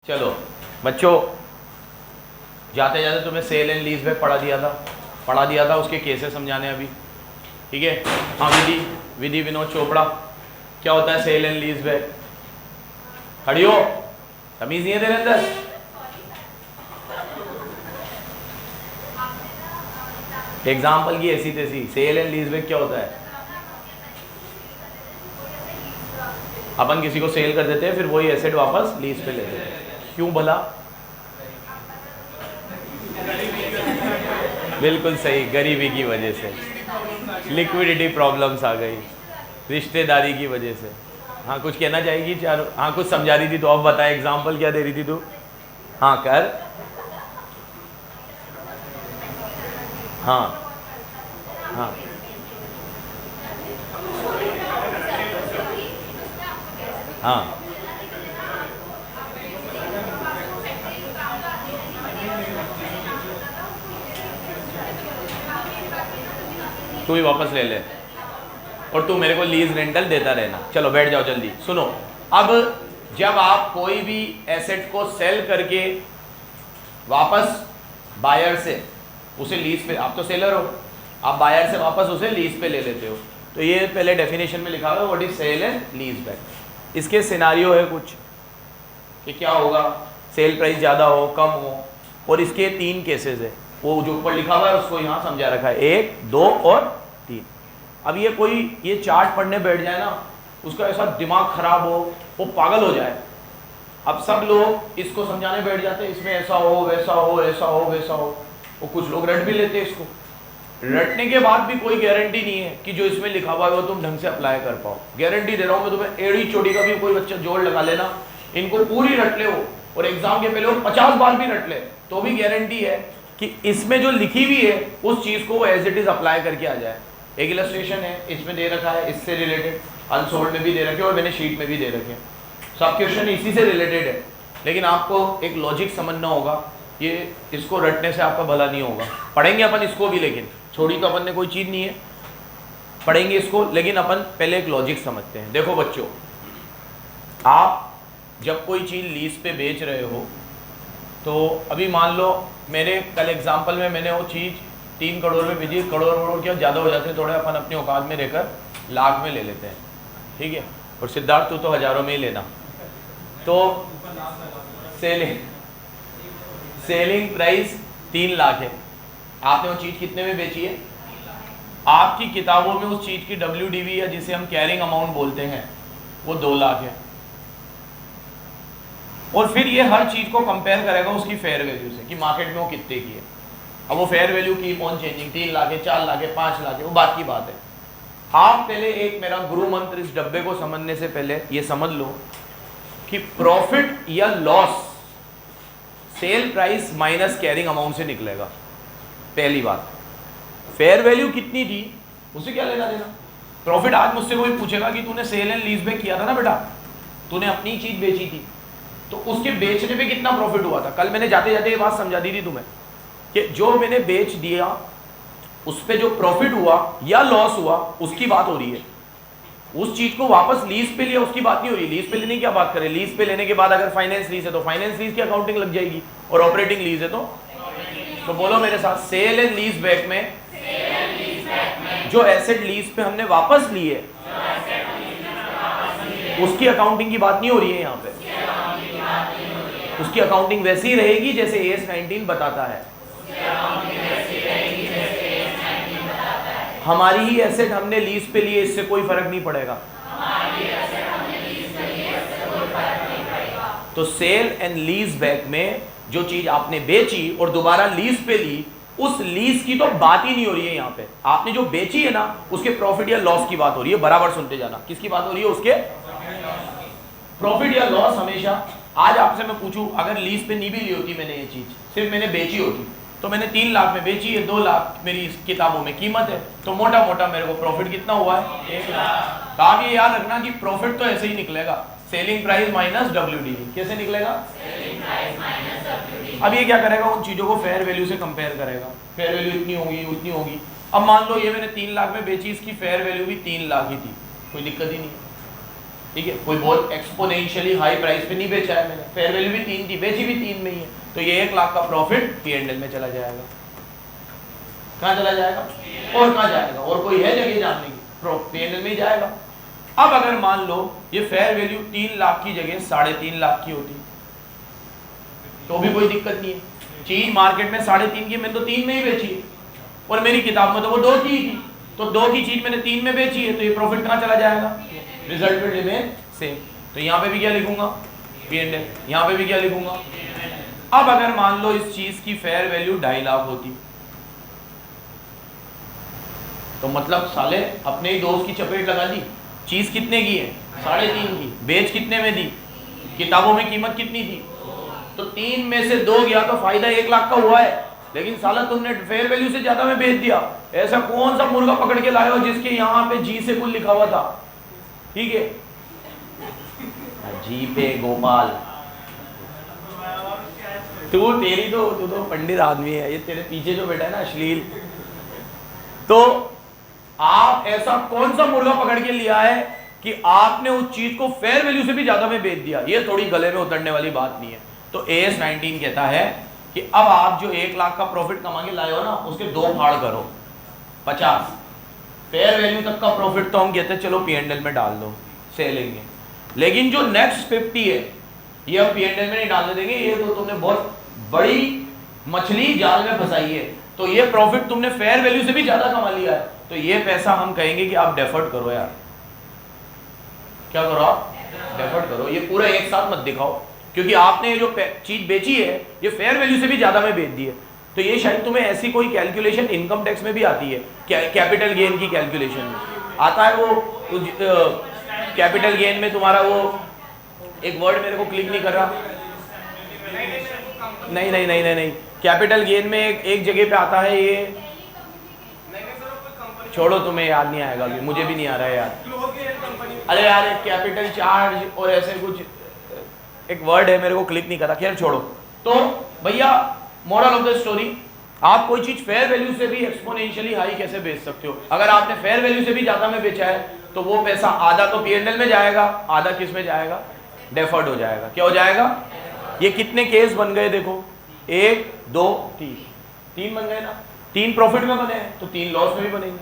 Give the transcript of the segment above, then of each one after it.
चलो बच्चों, जाते जाते तुम्हें सेल एंड लीज बैक पढ़ा दिया था उसके केसेस समझाने अभी, ठीक है। हाँ विधि विनोद चोपड़ा, क्या होता है सेल एंड लीज बैक? खड़ी हो, तमीज नहीं है तेरे अंदर? एग्जाम्पल की ऐसी तैसी, सेल एंड लीज बैक क्या होता है? अपन किसी को सेल कर देते हैं, फिर वही एसेट वापस लीज पे ले लेते हैं। क्यों भला? बिल्कुल सही, गरीबी की वजह से, लिक्विडिटी प्रॉब्लम्स आ गई, रिश्तेदारी की वजह से। हाँ कुछ कहना चाहेगी चारों? हाँ कुछ समझा रही थी तो अब बता, एग्जाम्पल क्या दे रही थी तू? हाँ कर। हाँ हाँ हाँ तू ही वापस ले ले और तू मेरे को लीज रेंटल देता रहना। चलो बैठ जाओ जल्दी सुनो। अब जब आप कोई भी एसेट को सेल करके वापस बायर से उसे लीज पे, आप तो सेलर हो, आप बायर से वापस उसे लीज पे ले लेते हो, तो ये पहले डेफिनेशन में लिखा हुआ है what is sale and lease back. इसके सिनारियो है कुछ कि क्या होगा, सेल प्राइस ज़्यादा हो कम हो, और इसके 3 केसेस है, वो जो ऊपर लिखा हुआ है उसको यहाँ समझा रखा है, 1, 2 और 3। अब ये चार्ट पढ़ने बैठ जाए ना, उसका ऐसा दिमाग खराब हो, वो पागल हो जाए। अब सब लोग इसको समझाने बैठ जाते हैं, इसमें ऐसा हो वैसा हो ऐसा हो वैसा हो, वो कुछ लोग रट भी लेते हैं इसको। रटने के बाद भी कोई गारंटी नहीं है कि जो इसमें लिखा हुआ है वो तुम ढंग से अप्लाई कर पाओ। गारंटी दे रहा हूँ मैं तुम्हें, एड़ी चोटी का भी कोई बच्चा जोड़ लगा लेना, इनको पूरी रट ले हो, और एग्जाम के पहले वो 50 बार भी रट ले, तो भी गारंटी है कि इसमें जो लिखी हुई है उस चीज को वो एज इट इज अप्लाई करके आ जाए। एक इलस्ट्रेशन है इसमें दे रखा है, इससे रिलेटेड अनसोल्ड में भी दे रखे और मैंने शीट में भी दे रखे, सब क्वेश्चन इसी से रिलेटेड है, लेकिन आपको एक लॉजिक समझना होगा। ये इसको रटने से आपका भला नहीं होगा। पढ़ेंगे अपन इसको भी, लेकिन छोड़ी तो अपन ने कोई चीज़ नहीं है, पढ़ेंगे इसको, लेकिन अपन पहले एक लॉजिक समझते हैं। देखो बच्चों, आप जब कोई चीज़ लीज पे बेच रहे हो, तो अभी मान लो मेरे कल एग्जाम्पल में मैंने वो चीज़ 3 करोड़ में बेची, करोड़ क्या ज़्यादा हो जाते हैं थोड़े, अपन अपनी औकात में रहकर लाख में ले लेते हैं, ठीक है। और सिद्धार्थ तू तो हज़ारों में ही लेना। तो सेलिंग प्राइस 3 लाख है, आपने वो चीज़ कितने में बेची है? आपकी किताबों में उस चीज़ की WDV या जिसे हम कैरिंग अमाउंट बोलते हैं वो 2 लाख है, और फिर ये हर चीज़ को कंपेयर करेगा उसकी फेयर वैल्यू से कि मार्केट में वो कितने की है। अब वो fair value keep on changing, 3 lakh है, 4 लाख है, 5 लाख है, वो बात की बात है। आप पहले एक मेरा गुरु मंत्र इस डब्बे को समझने से पहले ये समझ लो कि प्रॉफिट या loss sale price minus carrying amount से निकलेगा। पहली बात, फेयर वैल्यू कितनी थी उसे क्या लेना देना। प्रॉफिट आज मुझसे कोई पूछेगा कि तूने सेल एंड लीज बैक किया था ना बेटा, तूने अपनी चीज बेची थी, तो उसके बेचने पे कितना प्रॉफिट हुआ था। कल मैंने जाते जाते ये बात समझा दी थी तुम्हें कि जो मैंने बेच दिया उस पे जो प्रॉफिट हुआ या लॉस हुआ उसकी बात हो रही है। उस चीज को वापस लीज पे लिया उसकी बात नहीं हो रही। लीज पे लेने की क्या बात करें, लीज पे लेने के बाद अगर फाइनेंस लीज है तो फाइनेंस लीज की अकाउंटिंग लग जाएगी, और ऑपरेटिंग लीज है तो बोलो मेरे साथ, सेल एंड लीज बैक में जो एसेट लीज पे हमने वापस ली है उसकी अकाउंटिंग की बात नहीं हो रही है यहाँ पे। उसकी अकाउंटिंग वैसी ही रहेगी जैसे AS 19 बताता है। हमारी ही एसेट हमने लीज पे लिए, इससे कोई फर्क नहीं पड़ेगा। तो सेल एंड लीज बैक में जो चीज आपने बेची और दोबारा लीज पे ली, उस लीज की तो बात ही नहीं हो रही है यहाँ पे। आपने जो बेची है ना उसके प्रॉफिट या लॉस की बात हो रही है। बराबर सुनते जाना, किसकी बात हो रही है? उसके प्रॉफिट या लॉस। हमेशा आज आपसे मैं पूछूं, अगर लीज पे नहीं भी ली होती मैंने ये चीज, सिर्फ मैंने बेची होती, तो मैंने 3 लाख में बेची है, 2 लाख मेरी इस किताबों में कीमत है, तो मोटा मोटा मेरे को प्रॉफिट कितना हुआ है? 1 लाख। तो आप ये याद रखना कि प्रॉफिट तो ऐसे ही निकलेगा, सेलिंग प्राइस माइनस WDV। कैसे निकलेगा? अब ये क्या करेगा, उन चीजों को फेयर वैल्यू से कंपेयर करेगा। फेयर वैल्यू इतनी होगी उतनी होगी। अब मान लो ये मैंने 3 लाख में बेची, इसकी फेयर वैल्यू भी 3 लाख ही थी, कोई दिक्कत ही नहीं। ठीक है, कोई बहुत एक्सपोनेंशियली हाई प्राइस पे नहीं बेचा है मैंने, फेयर वैल्यू भी 3 थी, बेची भी 3 में ही है, तो ये 1 लाख का प्रॉफिट P&L में चला जाएगा। कहाँ चला जाएगा? और कहाँ जाएगा? और कोई है जगह जानने की? P&L में ही जाएगा। अब अगर मान लो ये फेयर वैल्यू 3 लाख की जगह 3.5 लाख की होती तो भी कोई दिक्कत नहीं है। चीज मार्केट में 3.5 की, मैंने तो 3 में ही बेची है, और मेरी किताब में तो वो 2 की थी, तो 2 की चीज मैंने 3 में बेची है, तो ये प्रॉफिट कहाँ चला जाएगा? Result will remain same. तो यहाँ पे भी क्या लिखूंगा? P&L। यहाँ पे भी क्या लिखूंगा? अब अगर मान लो इस चीज की फेयर वैल्यू 2.5 लाख होती तो मतलब साले अपने ही दोस्त की चपेट लगा दी। चीज कितने की है? 3.5 की। बेच कितने में दी? किताबों में कीमत कितनी थी? तो 3 में से 2 गया तो फायदा 1 लाख का हुआ है, लेकिन साला तुमने फेयर वैल्यू से ज्यादा में बेच दिया। ऐसा कौन सा मुर्गा पकड़ के लाए हो जिसके यहाँ पे जी से कुल लिखा हुआ था? ठीक है, जी पे गोपाल। तू तो पंडित आदमी है, ये तेरे पीछे जो बैठा है ना अश्लील, तो आप ऐसा कौन सा मुर्गा पकड़ के लिया है कि आपने उस चीज को फेयर वैल्यू से भी ज्यादा में बेच दिया? ये थोड़ी गले में उतरने वाली बात नहीं है। तो AS 19 कहता है कि अब आप जो 1 लाख का प्रॉफिट कमा के लाए हो ना, उसके 2 फाड़ करो, 50 फेयर वैल्यू तक का प्रॉफिट तो हम कहते हैं चलो P&L में डाल दो, से लेंगे, लेकिन जो नेक्स्ट 50 है ये हम P&L में नहीं डालने देंगे, ये तो तुमने बहुत बड़ी मछली जाल में फंसाई है, तो ये प्रॉफिट तुमने फेयर वैल्यू से भी ज्यादा कमा लिया है, तो ये पैसा हम कहेंगे कि आप डेफर्ड करो यार। क्या करो? आप डेफर्ड करो, ये पूरा एक साथ मत दिखाओ, क्योंकि आपने जो चीज बेची है ये फेयर वैल्यू से भी ज्यादा में बेच दी है। तो ये शायद तुम्हें ऐसी कोई कैलकुलेशन इनकम टैक्स में भी आती है, कैपिटल गेन की कैलकुलेशन में आता है वो कैपिटल गेन में तुम्हारा वो एक वर्ड मेरे को क्लिक नहीं कर रहा, नहीं, कैपिटल गेन में एक जगह पे आता है ये, छोड़ो तुम्हें याद नहीं आएगा, मुझे भी नहीं आ रहा है यार। अरे यार कैपिटल चार्ज और ऐसे कुछ एक वर्ड है, मेरे को क्लिक नहीं करा, खैर छोड़ो। तो भैया मोरल ऑफ द स्टोरी, आप कोई चीज फेयर वैल्यू से भी एक्सपोनेंशियली हाई कैसे बेच सकते हो? अगर आपने फेयर वैल्यू से भी ज्यादा में बेचा है तो वो पैसा आधा तो P&L में जाएगा, आधा किस में जाएगा? डेफर्ड हो जाएगा। क्या हो जाएगा? ये कितने केस बन गए देखो, 1 2 3 बन गए ना, 3 प्रॉफिट में बने हैं तो 3 लॉस में भी बनेंगे।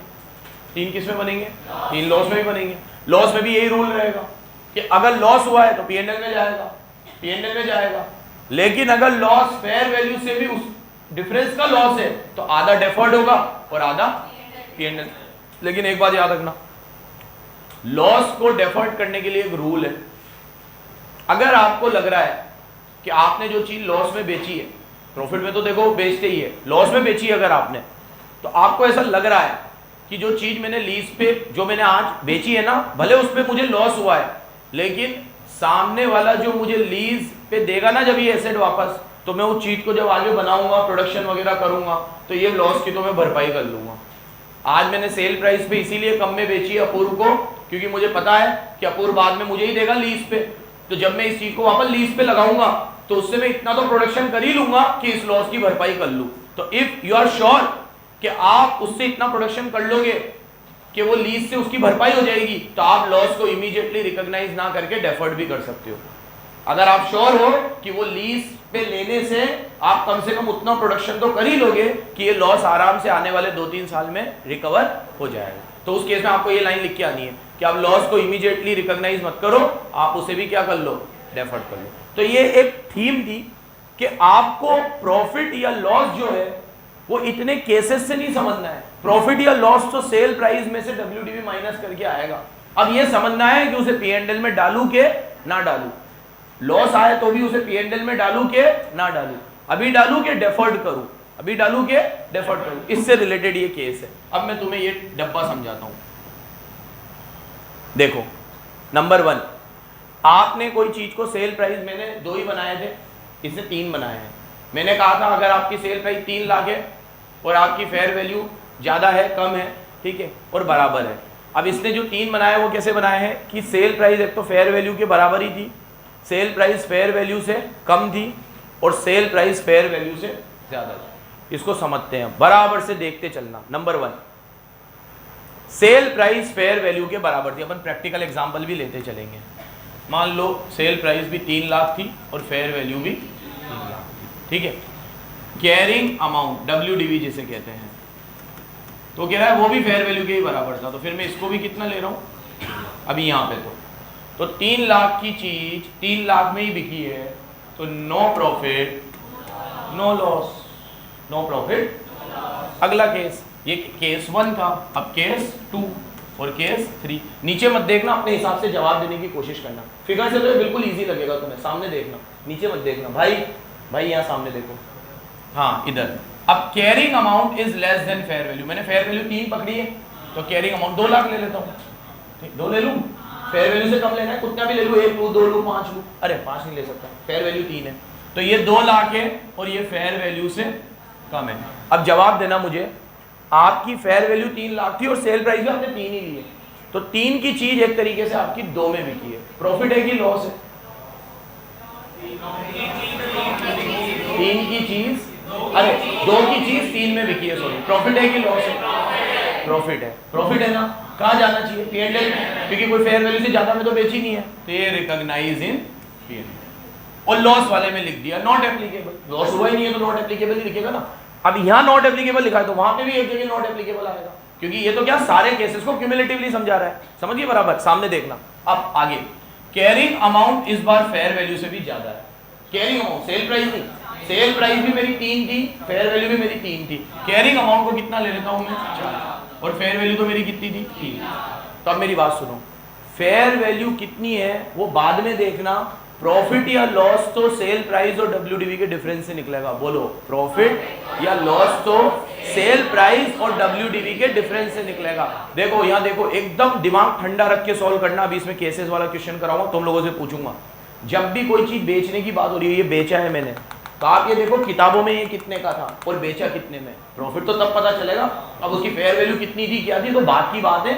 3 किस में बनेंगे? 3 लॉस में भी बनेंगे। लॉस में भी यही रूल रहेगा कि अगर लॉस हुआ है तो P&L में जाएगा, P&L में जाएगा, लेकिन अगर लॉस फेयर वैल्यू से भी उस डिफरेंस का लॉस है तो आधा डेफर्ड होगा और आधा P&L। लेकिन एक बात याद रखना, लॉस को डेफर्ड करने के लिए एक रूल है। अगर आपको लग रहा है कि आपने जो चीज लॉस में बेची है, प्रॉफिट में तो देखो बेचते ही है, लॉस में बेची है अगर आपने, तो आपको ऐसा लग रहा है कि जो चीज मैंने लीज पे जो मैंने आज बेची है ना, भले उस पे मुझे लॉस हुआ है, लेकिन सामने वाला जो मुझे लीज पे देगा ना जब ये एसेट वापस, तो मैं उस चीज को जब आगे बनाऊंगा, प्रोडक्शन वगैरह करूंगा, तो ये लॉस की तो मैं भरपाई कर लूंगा। आज मैंने सेल प्राइस पे इसीलिए कम में बेची है अपूर्व को, क्योंकि मुझे पता है कि अपूर्व बाद में मुझे ही देगा लीज पे, तो जब मैं इस चीज को वापस लीज पे लगाऊंगा तो उससे मैं इतना तो प्रोडक्शन कर ही लूंगा कि इस लॉस की भरपाई कर लूं। तो इफ यू आर श्योर कि आप उससे इतना प्रोडक्शन कर लोगे कि वो लीज से उसकी भरपाई हो जाएगी, तो आप लॉस को इमीडिएटली रिकॉग्नाइज ना करके डेफर्ड भी कर सकते हो। अगर आप श्योर हो कि वो लीज पे लेने से आप कम से कम उतना प्रोडक्शन तो कर ही लोगे कि ये लॉस आराम से आने वाले 2-3 साल में रिकवर हो जाएगा, तो उस केस में आपको ये लाइन लिख के आनी है कि आप लॉस को इमीडिएटली रिकॉग्नाइज मत करो, आप उसे भी क्या कर लो? डेफर्ड कर लो। तो ये एक थीम थी कि आपको प्रॉफिट या लॉस जो है वो इतने केसेस से नहीं समझना है। प्रॉफिट या लॉस तो सेल प्राइस में से WDV माइनस करके आएगा। अब ये समझना है कि उसे P&L में डालू के ना डालू, लॉस आए तो भी उसे P&L में डालू के ना डालू, अभी डालू के डेफर्ड करूं, अभी डालू के डेफर्ड करूं, इससे रिलेटेड ये केस है। अब मैं तुम्हें ये डब्बा समझाता हूं। देखो, नंबर 1, आपने कोई चीज को सेल प्राइस मैंने 2 ही बनाए थे, इसने 3 बनाए हैं। मैंने कहा था अगर आपकी सेल प्राइस 3 लाख है और आपकी फेयर वैल्यू ज्यादा है, कम है, ठीक है, और बराबर है। अब इसने जो 3 बनाए वो कैसे बनाए हैं कि सेल प्राइस एक तो फेयर वैल्यू के बराबर ही थी, सेल प्राइस फेयर वैल्यू से कम थी, और सेल प्राइस फेयर वैल्यू से ज्यादा थी। इसको समझते हैं, बराबर से देखते चलना। Number 1, sale price fair value के बराबर थी। अपन प्रैक्टिकल एग्जांपल भी लेते चलेंगे। मान लो सेल प्राइस भी 3 लाख थी और फेयर वैल्यू भी 3 लाख थी, ठीक है। कैरिंग अमाउंट WDV जिसे कहते हैं, तो कह रहा है वो भी फेयर वैल्यू के ही बराबर था, तो फिर मैं इसको भी कितना ले रहा हूँ अभी यहाँ पे, तो 3 लाख की चीज 3 लाख में ही बिकी है, तो no profit no loss, no profit. अगला केस, ये केस 1 था, अब केस 2 और केस 3। नीचे मत देखना, अपने हिसाब से जवाब देने की कोशिश करना, फिगर से तो ये बिल्कुल इजी लगेगा तुम्हें, सामने देखना, नीचे मत देखना भाई यहाँ सामने देखो, हाँ इधर। अब carrying amount is less than fair value, मैंने फेयर वैल्यू 3 पकड़ी है, तो कैरिंग अमाउंट 2 लाख ले लेता हूँ, ठीक 2 ले लूँ, फेयर वैल्यू से कम लेना है, कितना भी ले लूँ, 1 लूँ 2 लूँ 5 लूँ, अरे 5 नहीं ले सकता, फेयर वैल्यू 3 है, तो ये 2 लाख है और ये फेयर वैल्यू से कम है। अब जवाब देना मुझे, आपकी फेयर वैल्यू 3 लाख थी और सेल प्राइस भी आपने 3 ही ली है, तो 3 की चीज एक तरीके से आपकी 2 में बिकी है, प्रॉफिट है कि लॉस है? 3 की चीज, अरे 2 की चीज 3 में बिकी है, सॉरी, प्रॉफिट है कि लॉस है? प्रॉफिट है, प्रॉफिट है ना, कहाँ जाना चाहिए? P&L में, क्योंकि कोई फेयर वैल्यू से ज्यादा में तो बेची नहीं है, तो ये रिकॉग्नाइज इन P&L। और लॉस वाले में लिख दिया नॉट एप्लीकेबल, लॉस हुआ ही नहीं है तो नॉट एप्लीकेबल ही लिखेगा ना। अब यहाँ नॉट एप्लीकेबल लिखा है तो वहां पे भी एक जगह नॉट एप्लीकेबल आएगा, क्योंकि ये तो क्या सारे केसेस को क्यूमुलेटिवली समझा रहा है, समझिए बराबर, सामने देखना। अब आगे, कैरिंग अमाउंट इस बार फेयर वैल्यू से भी ज्यादा है, कैरिंग अमाउंट, सेल प्राइस नहीं, सेल प्राइस भी मेरी 3 थी, फेयर वैल्यू भी मेरी 3 थी, कैरिंग अमाउंट को कितना ले लेता हूं मैं 4, और फेयर वैल्यू तो मेरी कितनी थी 3। तो अब मेरी बात सुनो, फेयर वैल्यू कितनी है वो बाद में देखना, प्रॉफिट या लॉस तो सेल प्राइस और WDV के डिफरेंस से निकलेगा, बोलो प्रॉफिट या लॉस तो सेल प्राइस और WDV के डिफरेंस से निकलेगा। देखो यहाँ देखो, एकदम दिमाग ठंडा रख के सॉल्व करना, अभी इसमें केसेस वाला क्वेश्चन कराऊंगा, तुम लोगों से पूछूंगा, जब भी कोई चीज बेचने की बात हो रही है, ये बेचा है मैंने, तो आप ये देखो किताबों में ये कितने का था और बेचा कितने में, प्रॉफिट तो तब पता चलेगा, अब उसकी फेयर वैल्यू कितनी थी क्या थी तो बात की बात है,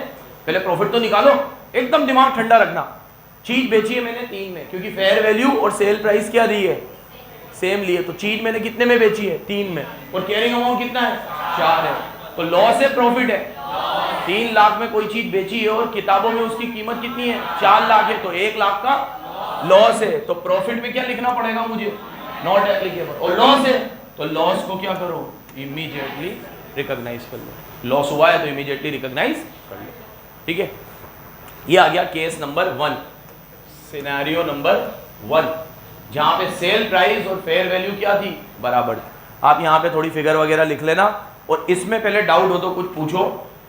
पहले प्रॉफिट तो निकालो, एकदम दिमाग ठंडा रखना। चीज बेची है मैंने 3 में, क्योंकि फेयर वैल्यू और सेल प्राइस क्या दी है, सेम लिए, तो चीज मैंने कितने में बेची है 3 में, और कैरिंग अमाउंट कितना है 4 है, तो लॉस है प्रॉफिट है? 3 लाख में कोई चीज बेची है और किताबों में उसकी कीमत कितनी है 4 लाख है, तो 1 लाख का लॉस है, तो प्रॉफिट में क्या लिखना पड़ेगा मुझे, नॉट एप्लीकेबल, और लॉस है तो लॉस को क्या करो, इमीडिएटली रिकॉग्नाइज कर लो, लॉस हुआ है तो इमीडिएटली रिकॉग्नाइज कर लो, ठीक है। ये आ गया केस नंबर 1, सिनेरियो नंबर 1, जहां पे सेल प्राइस और फेयर वैल्यू क्या थी, बराबर। आप यहां पे थोड़ी फिगर वगैरह लिख लेना, और इसमें पहले डाउट हो तो कुछ पूछो,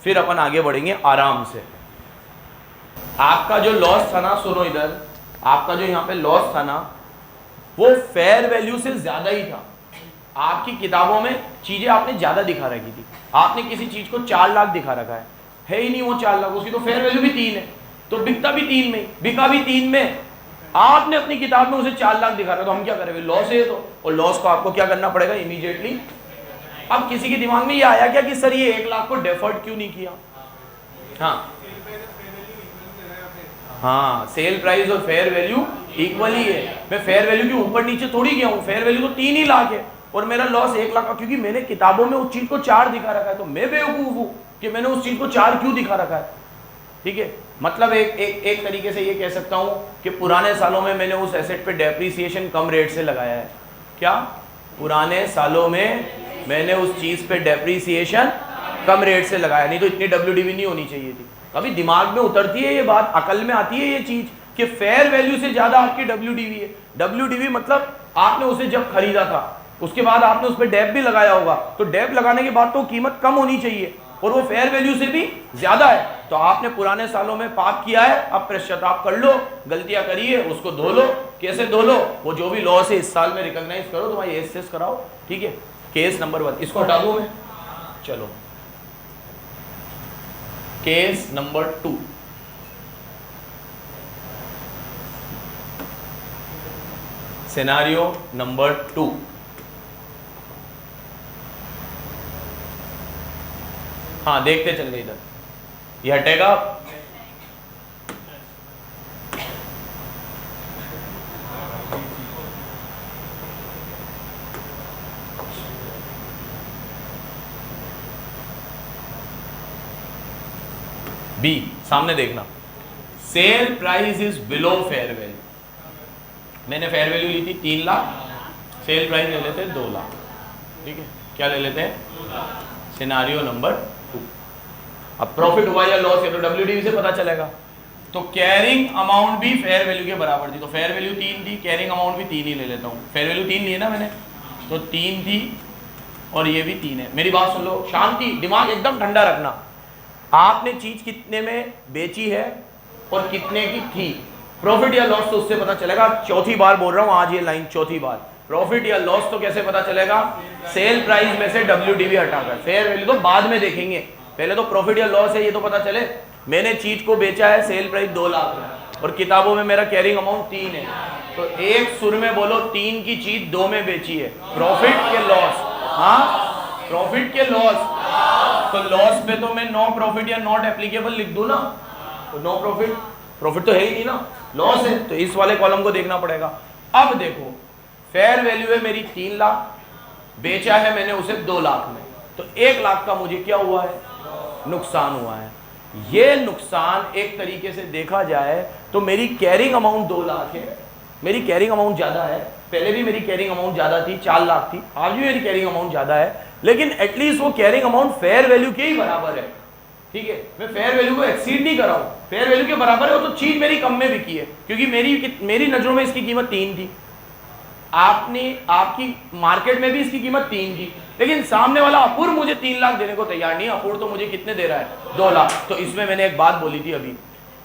फिर अपन आगे बढ़ेंगे आराम से। आपका जो लॉस था ना, सुनो इधर, आपका जो यहाँ पे लॉस था ना, वो फेयर वैल्यू से ज्यादा ही था, आपकी किताबों में चीजें आपने ज्यादा दिखा रखी थी, आपने किसी चीज को 4 लाख दिखा रखा है ही नहीं वो 4 लाख, उसकी तो फेयर वैल्यू भी 3 है, तो बिकता भी 3 में, बिका भी 3 में, आपने अपनी किताब में उसे 4 लाख दिखा रहा है, तो हम क्या करेंगे, लॉस है तो, और लॉस को आपको क्या करना पड़ेगा इमीडिएटली। अब किसी के दिमाग में ये आया क्या कि सर ये 1 लाख को डेफर्ड क्यों नहीं किया, हाँ सेल प्राइस और फेयर वैल्यू इक्वल ही है, मैं फेयर वैल्यू के ऊपर नीचे थोड़ी गया हूँ, फेयर वैल्यू तो 3 ही लाख है और मेरा लॉस 1 लाख का, क्योंकि मैंने किताबों में उस चीज को 4 दिखा रखा है, तो मैं बेवकूफ हूँ कि मैंने उस चीज को 4 क्यों दिखा रखा है, ठीक है। मतलब एक तरीके से ये कह सकता हूँ कि पुराने सालों में मैंने उस एसेट पे डेप्रीसिएशन कम रेट से लगाया है, क्या पुराने सालों में मैंने उस चीज पे डेप्रीसिएशन कम रेट से लगाया, नहीं तो इतनी WDV नहीं होनी चाहिए थी। कभी दिमाग में उतरती है ये बात, अकल में आती है ये चीज कि फेयर वैल्यू से ज्यादा आपकी WDV है। WDV मतलब आपने उसे जब खरीदा था उसके बाद आपने उस पर डेप भी लगाया होगा, तो डेप लगाने के बाद तो कीमत कम होनी चाहिए और वो फेयर वैल्यू से भी ज्यादा है, तो आपने पुराने सालों में पाप किया है, अब पश्चाताप कर लो, गलतियां करी है उसको धो लो। कैसे धो लो, वो जो भी लॉस है इस साल में रिकॉग्नाइज करो, तुम्हारी एसेस कराओ, ठीक है। केस नंबर 1 इसको हटा दूं मैं, चलो केस नंबर 2, सिनेरियो नंबर 2, हाँ देखते चल गए इधर, ये हटेगा, बी सामने देखना, sale price is below fair value, मैंने फेयर वैल्यू ली थी 3 लाख, सेल प्राइस ले लेते हैं 2 लाख, ठीक है, क्या ले लेते हैं, सिनारियो नंबर 2। अब प्रॉफिट हुआ या लॉस है तो WDV से पता चलेगा। तो कैरिंग अमाउंट भी फेयर वैल्यू के बराबर थी, तो फेयर वैल्यू 3 थी, कैरिंग अमाउंट भी 3 ही ले लेता हूँ। फेयर वैल्यू 3 ली है ना मैंने, तो 3 थी और ये भी 3 है। मेरी बात सुन लो, शांति, दिमाग एकदम ठंडा रखना। आपने चीज कितने में बेची है और कितने की थी, प्रॉफिट या लॉस तो उससे पता चलेगा। चौथी बार बोल रहा हूँ आज ये लाइन, चौथी बार, प्रॉफिट या लॉस तो कैसे पता चलेगा, सेल प्राइस में से WDV हटाकर। फेयर वैल्यू तो बाद में देखेंगे, पहले तो प्रॉफिट या लॉस है ये तो पता चले। मैंने चीज को बेचा है, सेल प्राइस 2 लाख है और किताबों में मेरा कैरिंग अमाउंट 3 है, तो एक सुर में बोलो 3 की चीज 2 में बेची है, प्रॉफिट के लॉस, हाँ प्रॉफिट के लॉस, तो लॉस पे तो मैं नो प्रॉफिट या नॉट एप्लीकेबल लिख दूं ना, तो नो प्रॉफिट, प्रॉफिट तो है ही नहीं ना, लॉस है, तो इस वाले कॉलम को देखना पड़ेगा। अब देखो फेयर वैल्यू है मेरी 3 लाख, बेचा है मैंने उसे 2 लाख में, तो 1 लाख का मुझे क्या हुआ है, नुकसान हुआ है। ये नुकसान एक तरीके से देखा जाए तो मेरी कैरिंग अमाउंट 2 लाख है, मेरी कैरिंग अमाउंट ज्यादा है, पहले भी मेरी कैरिंग अमाउंट ज्यादा थी, 4 लाख थी, आज भी मेरी कैरिंग अमाउंट ज्यादा है, लेकिन एटलीस्ट वो कैरिंग अमाउंट फेयर वैल्यू के ही बराबर है, ठीक है, मैं फेयर वैल्यू को एक्सीड नहीं कर रहा हूं, फेयर वैल्यू के बराबर है, वो तो चीज मेरी कम में बिकी है, क्योंकि मेरी नजरों में इसकी कीमत 3 थी, आपकी मार्केट में भी इसकी कीमत 3 थी, लेकिन सामने वाला अपूर्व मुझे 3 लाख देने को तैयार नहीं है, अपूर्व तो मुझे कितने दे रहा है, 2 लाख। तो इसमें मैंने एक बात बोली थी अभी,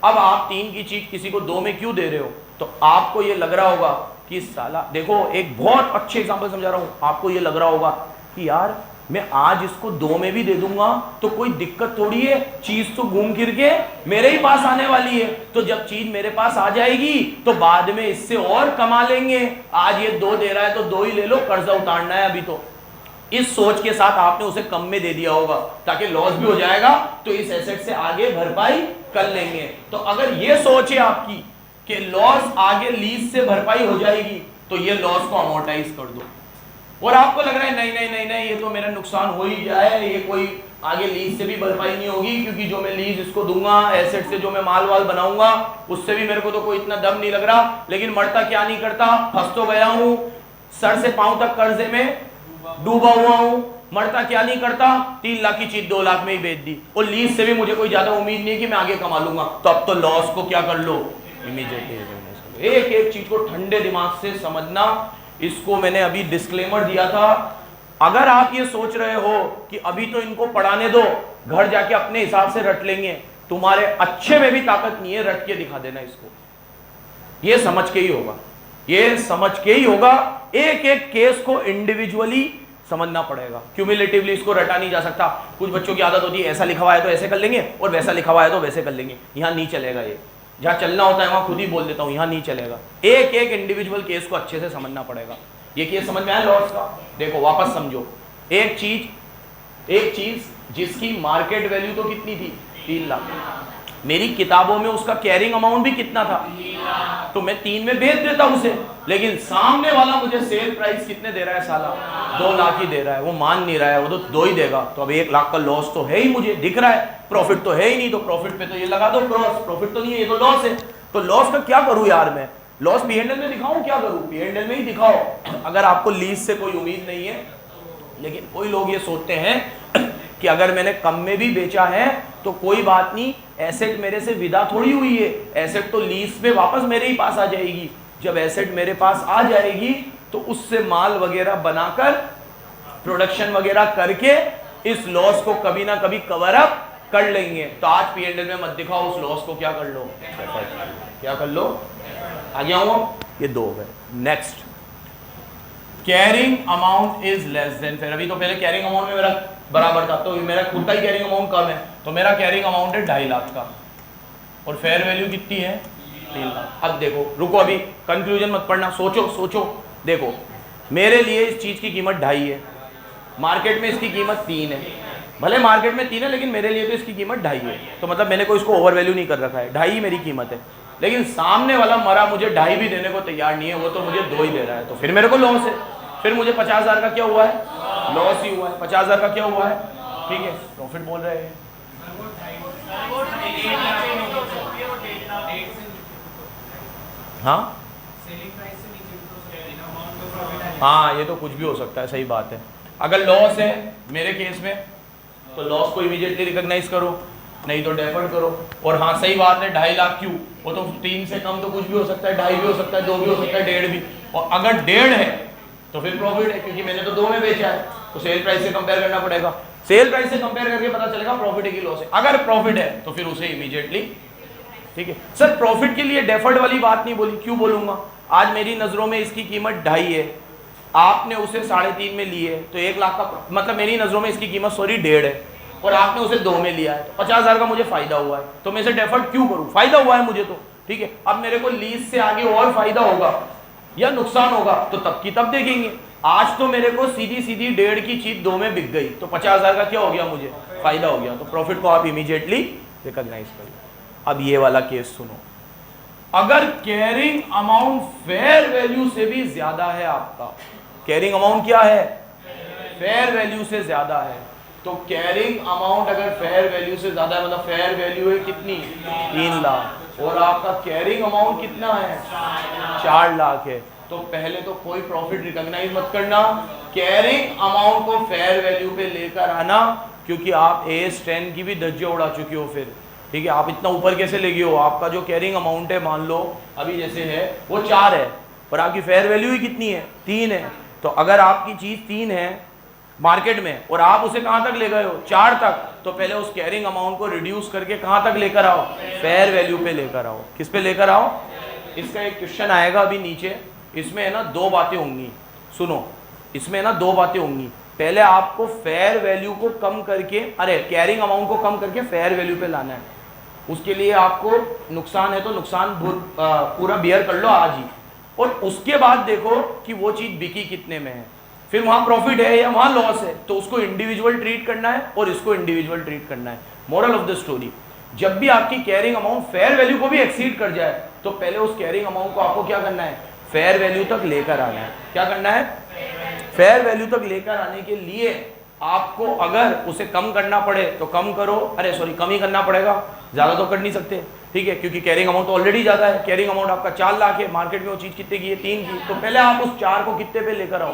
अब आप 3 की चीज किसी को 2 में क्यों दे रहे हो, तो आपको ये लग रहा होगा कि साला, देखो एक बहुत अच्छे एग्जांपल समझा रहा हूं, आपको ये लग रहा होगा कि यार मैं आज इसको 2 में भी दे दूंगा तो कोई दिक्कत थोड़ी है, चीज तो घूम फिर के मेरे ही पास आने वाली है, तो जब चीज मेरे पास आ जाएगी तो बाद में इससे और कमा लेंगे, आज ये 2 दे रहा है तो 2 ही ले लो, कर्जा उतारना है अभी, तो इस सोच के साथ आपने उसे कम में दे दिया होगा ताकि लॉस भी हो जाएगा तो इस एसेट से आगे भरपाई कर लेंगे। तो अगर ये सोच है आपकी कि लॉस आगे लीज से भरपाई हो जाएगी तो ये लॉस को अमोर्टाइज कर दो, और आपको लग रहा है नहीं नहीं नहीं नहीं ये तो मेरा नुकसान हो ही जाए, ये कोई आगे लीज से भी भरपाई नहीं होगी, क्योंकि जो मैं लीज इसको दूंगा, एसेट से जो मैं माल वाल बनाऊंगा उससे भी मेरे को तो कोई इतना दम नहीं लग रहा, लेकिन मरता क्या नहीं करता, फंस तो गया हूं, सर से पांव तक कर्जे में डूबा हुआ हूं, मरता क्या नहीं करता, 3 लाख की चीज 2 लाख में ही बेच दी, और लीज से भी मुझे कोई ज्यादा उम्मीद नहीं है कि मैं आगे कमा लूंगा, तो अब तो लॉस को क्या कर लो, इमीडिएटली। एक एक चीज को ठंडे दिमाग से समझना, इसको मैंने अभी डिस्क्लेमर दिया था। अगर आप ये सोच रहे हो कि अभी तो इनको पढ़ाने दो, घर जाके अपने हिसाब से रट लेंगे, तुम्हारे अच्छे में भी ताकत नहीं है, रट के दिखा देना इसको, ये समझ के ही होगा, ये समझ के ही होगा, एक एक केस को इंडिविजुअली समझना पड़ेगा, क्यूमुलेटिवली इसको रटा नहीं जा सकता। कुछ बच्चों की आदत होती है ऐसा लिखा हुआ है तो ऐसे कर लेंगे और वैसा लिखा हुआ है तो वैसे कर लेंगे, यहां नहीं चलेगा, ये जहां चलना होता है वहां खुद ही बोल देता हूं, यहां नहीं चलेगा, एक एक इंडिविजुअल केस को अच्छे से समझना पड़ेगा। ये केस समझ में आया लॉस का, देखो वापस समझो, एक चीज जिसकी मार्केट वैल्यू तो कितनी थी, 3 लाख, मेरी किताबों में उसका कैरिंग अमाउंट भी कितना था, तो मैं 3 में बेच देता उसे, लेकिन सामने वाला मुझे सेल प्राइस कितने दे रहा है, साला 2 लाख ही दे रहा है, वो मान नहीं रहा है, वो तो 2 ही देगा, तो अब 1 लाख का लॉस तो है ही, मुझे दिख रहा है, प्रॉफिट तो है ही नहीं, तो प्रॉफिट पे तो ये लगा दो क्रॉस, प्रॉफिट तो नहीं है, ये तो लॉस है, तो लॉस का क्या करूं यार, मैं लॉस P&L में दिखाऊं, क्या करूं, P&L में ही दिखाओ, अगर आपको लीज से कोई उम्मीद नहीं है। लेकिन कोई लोग ये सोचते हैं कि अगर मैंने कम में भी बेचा है तो कोई बात नहीं, एसेट मेरे से विदा थोड़ी हुई है, एसेट तो लीज पे वापस मेरे ही पास आ जाएगी, जब एसेट मेरे पास आ जाएगी तो उससे माल वगैरह बनाकर प्रोडक्शन वगैरह करके इस लॉस को कभी ना कभी कवर अप कर लेंगे। तो आज P&L में मत दिखाओ, उस लॉस को क्या कर लो, क्या कर लो, आ गया हूं, ये 2 हो गए। Next, carrying amount is less than fair, अभी तो पहले कैरिंग अमाउंट में मेरा बराबर था, तो मेरा खुद का ही कैरिंग अमाउंट कम है, तो मेरा कैरिंग अमाउंट है 2.5 लाख का, और फेयर वैल्यू कितनी है, 3 लाख। अब देखो, रुको अभी कंक्लूजन मत पढ़ना, सोचो, देखो मेरे लिए इस चीज की कीमत 2.5 है, मार्केट में इसकी कीमत 3 है, भले मार्केट में 3 है लेकिन मेरे लिए तो इसकी कीमत 2.5 है, तो मतलब मैंने कोई इसको ओवर वैल्यू नहीं कर रखा है, 2.5 मेरी कीमत है, लेकिन सामने वाला मरा मुझे 2.5 भी देने को तैयार नहीं है, वो तो मुझे 2 ही दे रहा है, तो फिर मेरे को लॉस है, फिर मुझे 50,000 का क्या हुआ है, लॉस ही हुआ है, 50,000 का क्या हुआ है, ठीक है, प्रॉफिट बोल रहे हैं, हाँ हाँ ये तो कुछ भी हो सकता है, सही बात है। अगर लॉस है मेरे केस में तो लॉस को इमीडिएटली रिकॉग्नाइज करो, नहीं तो डेफर्ड करो। और हाँ सही बात है 2.5 लाख क्यों, वो तो 3 से कम तो कुछ भी हो सकता है, 2.5 भी हो सकता है, 2 भी हो सकता है, 1.5 भी। और अगर 1.5 है तो फिर प्रॉफिट है, क्योंकि मैंने तो 2 में बेचा है, तो सेल प्राइस से कंपेयर करना पड़ेगा। सेल प्राइस से कंपेयर करके पता चलेगा प्रॉफिट है कि लॉस है। अगर प्रॉफिट है तो फिर उसे इमीडिएटली, ठीक है। सर प्रॉफिट के लिए डेफर्ड वाली बात नहीं बोली, क्यों बोलूंगा? आज मेरी नजरों में इसकी कीमत 2.5 है, आपने उसे 3.5 में ली है, तो 1 लाख का मतलब मेरी नजरों में इसकी कीमत 1.5 है, और आपने उसे 2 में लिया है, तो 50,000 का मुझे फायदा हुआ है, तो मैं इसे डेफर्ड क्यों करूं? फायदा हुआ है मुझे तो, ठीक है। अब मेरे को लीज से आगे और फायदा होगा या नुकसान होगा तो तब की तब देखेंगे। आज तो मेरे को सीधी सीधी 1.5 की चीज 2 में बिक गई, तो 50,000 का क्या हो गया, मुझे फायदा हो गया। तो प्रॉफिट को आप इमीडिएटली रिकॉग्नाइज करिए। अब ये वाला केस सुनो, अगर कैरिंग अमाउंट फेयर वैल्यू से भी ज्यादा है, आपका कैरिंग अमाउंट क्या है, फेयर वैल्यू से ज्यादा है, तो कैरिंग अमाउंट अगर फेयर वैल्यू से ज्यादा है, मतलब फेयर वैल्यू है कितनी, 3 लाख, और आपका कैरिंग अमाउंट कितना है, 4 लाख है, तो पहले तो कोई प्रॉफिट रिकॉग्नाइज मत करना, कैरिंग अमाउंट को फेयर वैल्यू पे लेकर आना, क्योंकि आप AS10 की भी धज्जियां उड़ा चुके हो फिर, ठीक है। आप इतना ऊपर कैसे ले गए हो? आपका जो कैरिंग अमाउंट है मान लो अभी जैसे है वो 4 है, पर आपकी फेयर वैल्यू ही कितनी है, 3 है। तो अगर आपकी चीज 3 है मार्केट में और आप उसे कहां तक ले गए हो, 4 तक, तो पहले उस कैरिंग अमाउंट को रिड्यूस करके कहां तक लेकर आओ, फेयर वैल्यू पे लेकर आओ। किस पे लेकर आओ? इसका एक क्वेश्चन आएगा अभी नीचे, इसमें है ना 2 बातें होंगी, सुनो, इसमें है ना 2 बातें होंगी। पहले आपको फेयर वैल्यू को कम करके, अरे कैरिंग अमाउंट को कम करके फेयर वैल्यू पे लाना है। उसके लिए आपको नुकसान है तो नुकसान पूरा बियर कर लो आज ही, और उसके बाद देखो कि वो चीज बिकी कितने में है, फिर वहां प्रॉफिट है या वहां लॉस है, तो उसको इंडिविजुअल ट्रीट करना है और इसको इंडिविजुअल ट्रीट करना है। मोरल ऑफ द स्टोरी, जब भी आपकी कैरिंग अमाउंट फेयर वैल्यू को भी एक्सीड कर जाए तो पहले उस कैरिंग अमाउंट को आपको क्या करना है, फेयर वैल्यू तक लेकर आना है। क्या करना है? फेयर वैल्यू तक लेकर आने के लिए आपको अगर उसे कम करना पड़े तो कम करो, अरे सॉरी कम ही करना पड़ेगा, ज्यादा तो कर नहीं सकते, ठीक है, क्योंकि कैरिंग अमाउंट तो ऑलरेडी ज्यादा है। कैरिंग अमाउंट आपका 4 लाख है, मार्केट में वो चीज कितने की है, 3 की, तो पहले आप उस 4 को कितने पे लेकर आओ,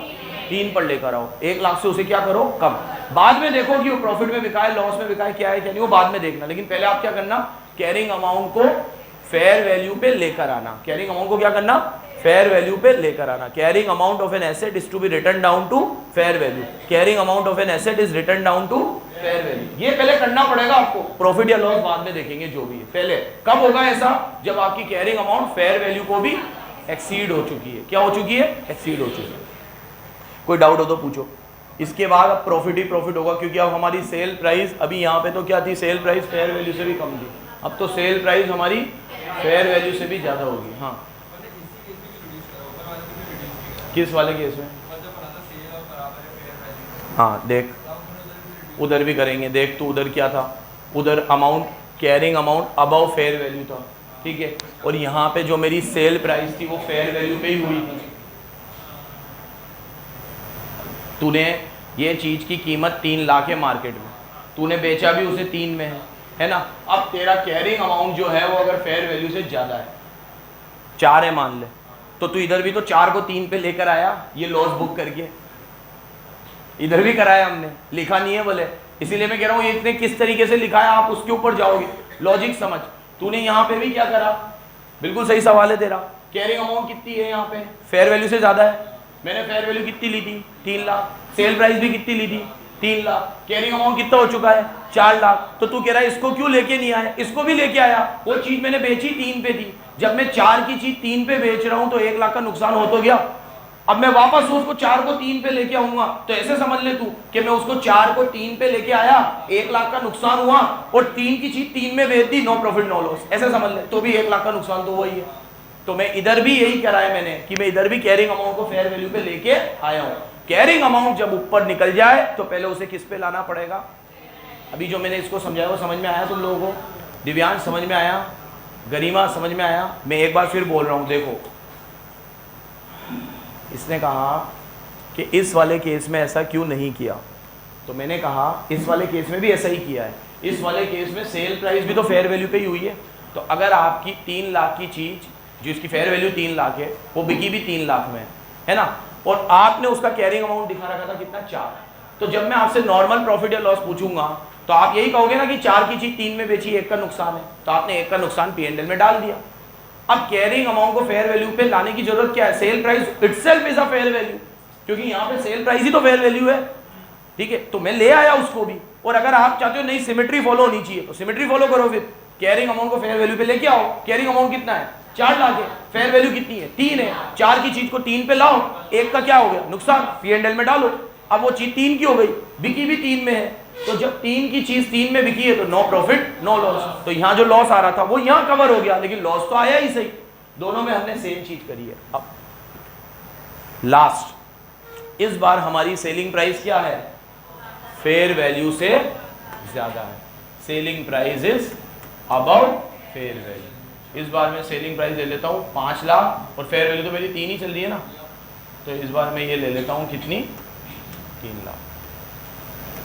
3 पर लेकर आओ। 1 लाख से उसे क्या करो, कम। बाद में देखो कि वो प्रॉफिट में बिका है, लॉस में बिका है, क्या है क्या नहीं, वो बाद में देखना, लेकिन पहले आप क्या करना, कैरिंग अमाउंट को फेयर वैल्यू पे लेकर आना। कैरिंग अमाउंट को क्या करना, फेयर वैल्यू पे लेकर आना। Carrying amount of an asset is to be written down to fair value. Carrying amount of an asset is written down to fair value. ये पहले करना पड़ेगा आपको, प्रॉफिट या लॉस बाद में देखेंगे जो भी है। पहले कब होगा ऐसा, जब आपकी कैरिंग अमाउंट फेयर वैल्यू को भी एक्सीड हो चुकी है। क्या हो चुकी है, एक्सीड हो चुकी है। कोई डाउट हो तो पूछो। इसके बाद अब प्रॉफिट ही प्रॉफिट होगा, क्योंकि अब हमारी सेल प्राइस, अभी यहाँ पे तो क्या थी, सेल प्राइस फेयर वैल्यू से भी कम थी, अब तो सेल प्राइस हमारी फेयर वैल्यू से भी ज्यादा होगी। हाँ, किस वाले केस में? हाँ देख, उधर भी करेंगे, देख तो उधर क्या था, उधर amount, carrying amount above fair value था, ठीक है, और यहाँ पे जो मेरी सेल प्राइस थी वो फेयर वैल्यू पे ही हुई थी। तूने ये चीज की कीमत 3 लाख है मार्केट में, तूने बेचा भी उसे 3 में है ना। अब तेरा कैरिंग अमाउंट जो है वो अगर फेयर वैल्यू से ज्यादा है, 4 है मान ले, तो तू इधर भी तो 4 को 3 पे लेकर आया, ये लॉस बुक करके, इधर भी कराया हमने, लिखा नहीं है बोले, इसीलिए मैं कह रहा हूँ ये इतने किस तरीके से लिखा है, आप उसके ऊपर जाओगे, लॉजिक समझ। तूने यहाँ पे भी क्या करा, बिल्कुल सही सवाल है तेरा, कैरिंग अमाउंट कितनी है यहाँ पे, फेयर वैल्यू से ज्यादा है, मैंने फेयर वैल्यू कितनी ली थी, 3 लाख, सेल प्राइस भी कितनी ली थी, 3 लाख, कैरिंग अमाउंट कितना हो चुका है, 4 लाख, तो तू कह रहा है इसको क्यों लेके नहीं आया, इसको भी लेके आया, वो चीज मैंने बेची 3 पे थी, जब मैं 4 की चीज 3 पे बेच रहा हूं तो 1 लाख का नुकसान हो तो गया। अब मैं वापस उसको 4 को 3 पे लेके आऊंगा, तो ऐसे समझ ले तू कि मैं उसको 4 को 3 पे लेके आया, 1 लाख का नुकसान हुआ, और 3 की चीज 3 में बेच दी, नो प्रॉफिट नो लॉस, ऐसे समझ ले, तो भी 1 लाख का नुकसान तो वही है। तो मैं इधर भी यही करा है मैंने, कि मैं इधर भी कैरिंग अमाउंट को फेयर वैल्यू पे लेके आया हूं। कैरिंग अमाउंट जब ऊपर निकल जाए तो पहले उसे किस पे लाना पड़ेगा। अभी जो मैंने इसको समझाया वो समझ में आया तुम लोगों को, दिव्यांश समझ में आया, गरिमा समझ में आया। मैं एक बार फिर बोल रहा हूं, देखो इसने कहा कि इस वाले केस में ऐसा क्यों नहीं किया, तो मैंने कहा इस वाले केस में भी ऐसा ही किया है। इस वाले केस में सेल प्राइस भी तो फेयर वैल्यू पे ही हुई है, तो अगर आपकी 3 लाख की चीज जो इसकी फेयर वैल्यू 3 लाख है वो बिकी भी 3 लाख में है है ना, और आपने उसका कैरिंग अमाउंट दिखा रखा था कितना 4। तो जब मैं आपसे नॉर्मल प्रॉफिट या लॉस पूछूंगा तो आप यही कहोगे ना कि 4 की चीज 3 में बेची, 1 का नुकसान है, तो आपने 1 का नुकसान P&L में डाल दिया। अब कैरिंग अमाउंट को फेयर वैल्यू पे लाने की जरूरत क्या है? Sale price itself is a fair value, क्योंकि यहाँ पे सेल प्राइस ही तो फेयर वैल्यू है, ठीक है। तो मैं ले आया उसको भी, और अगर आप चाहते हो नहीं सिमेट्री फॉलो होनी चाहिए तो सिमेट्री फॉलो करो, फिर कैरिंग अमाउंट को फेयर वैल्यू पे लेके आओ। कैरिंग अमाउंट कितना है? 4 लाख है, फेयर वैल्यू कितनी है? 3 है। 4 की चीज को 3 पे लाओ, 1 का क्या हो गया? नुकसान, P&L में डालो। अब वो चीज 3 की हो गई, बिकी भी 3 में है, तो जब 3 की चीज 3 में बिकी है तो नो प्रॉफिट नो लॉस। तो यहाँ जो लॉस आ रहा था वो यहाँ कवर हो गया, लेकिन लॉस तो आया ही सही, दोनों में हमने सेम चीज करी है। अब लास्ट, इस बार हमारी सेलिंग प्राइस क्या है? फेयर वैल्यू से ज्यादा है। Selling price is above fair value. इस बार मैं सेलिंग प्राइस ले लेता हूँ 5 लाख, और फेयर वैल्यू तो मेरी 3 ही चल रही है ना, तो इस बार मैं ये ले लेता हूँ कितनी? 3 लाख।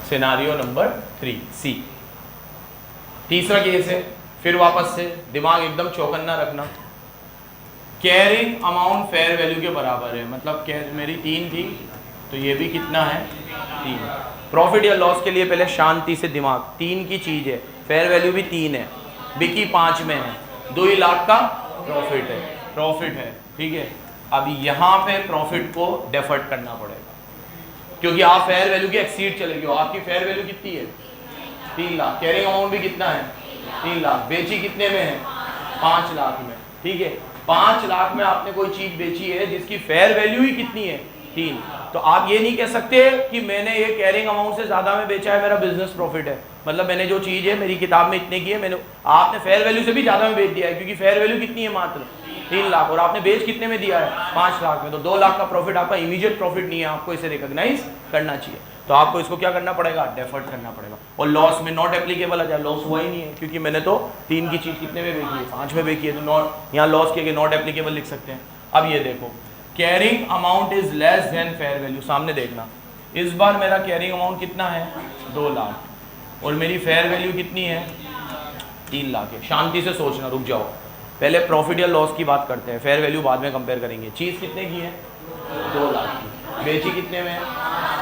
सिनारियो नंबर 3 सी। तीसरा केस है, फिर वापस से दिमाग एकदम चौकन्ना रखना। कैरिंग अमाउंट फेयर वैल्यू के बराबर है, मतलब मेरी 3 थी तो ये भी कितना है? 3। प्रॉफिट या लॉस के लिए पहले शांति से दिमाग, 3 की चीज है, फेयर वैल्यू भी 3 है, बिकी 5 में है, 2 लाख का प्रॉफिट है, ठीक है। अब यहाँ पे प्रॉफिट को डेफर्ड करना पड़ेगा, क्योंकि आप फेयर वैल्यू की एक्सीड चले गए हो। आपकी फेयर वैल्यू कितनी है? 3 लाख। कैरिंग अमाउंट भी कितना है? 3 लाख। बेची कितने में है? 5 लाख में, ठीक है। 5 लाख में आपने कोई चीज बेची है जिसकी फेयर वैल्यू ही कितनी है? 3। तो आप ये नहीं कह सकते कि मैंने ये कैरिंग अमाउंट से ज्यादा में बेचा है, मेरा बिजनेस प्रॉफिट है, मतलब मैंने जो चीज है मेरी किताब में इतने की है, मैंने आपने फेयर वैल्यू से भी ज्यादा में बेच दिया है, क्योंकि फेयर वैल्यू कितनी है? मात्र 3 लाख, और आपने बेच कितने में दिया है? 5 लाख में। तो 2 लाख का प्रॉफिट आपका इमीडिएट प्रॉफिट नहीं है, आपको इसे रिकॉग्नाइज करना चाहिए। तो आपको इसको क्या करना पड़ेगा? डेफर्ड करना पड़ेगा। और लॉस में नॉट एप्लीकेबल आ जाए, लॉस हुआ ही नहीं है, क्योंकि मैंने तो 3 की चीज कितने में बेची है? 5 में बेची है, तो नॉट, यहाँ लॉस के नॉट एप्लीकेबल लिख सकते हैं। अब ये देखो, carrying amount is less than fair value. सामने देखना, इस बार मेरा कैरिंग अमाउंट कितना है? 2 लाख, और मेरी फेयर वैल्यू कितनी है? 3 लाख है। शांति से सोचना, रुक जाओ, पहले प्रॉफिट या लॉस की बात करते हैं, फेयर वैल्यू बाद में कंपेयर करेंगे। चीज कितने की है? 2 लाख की। बेची कितने में?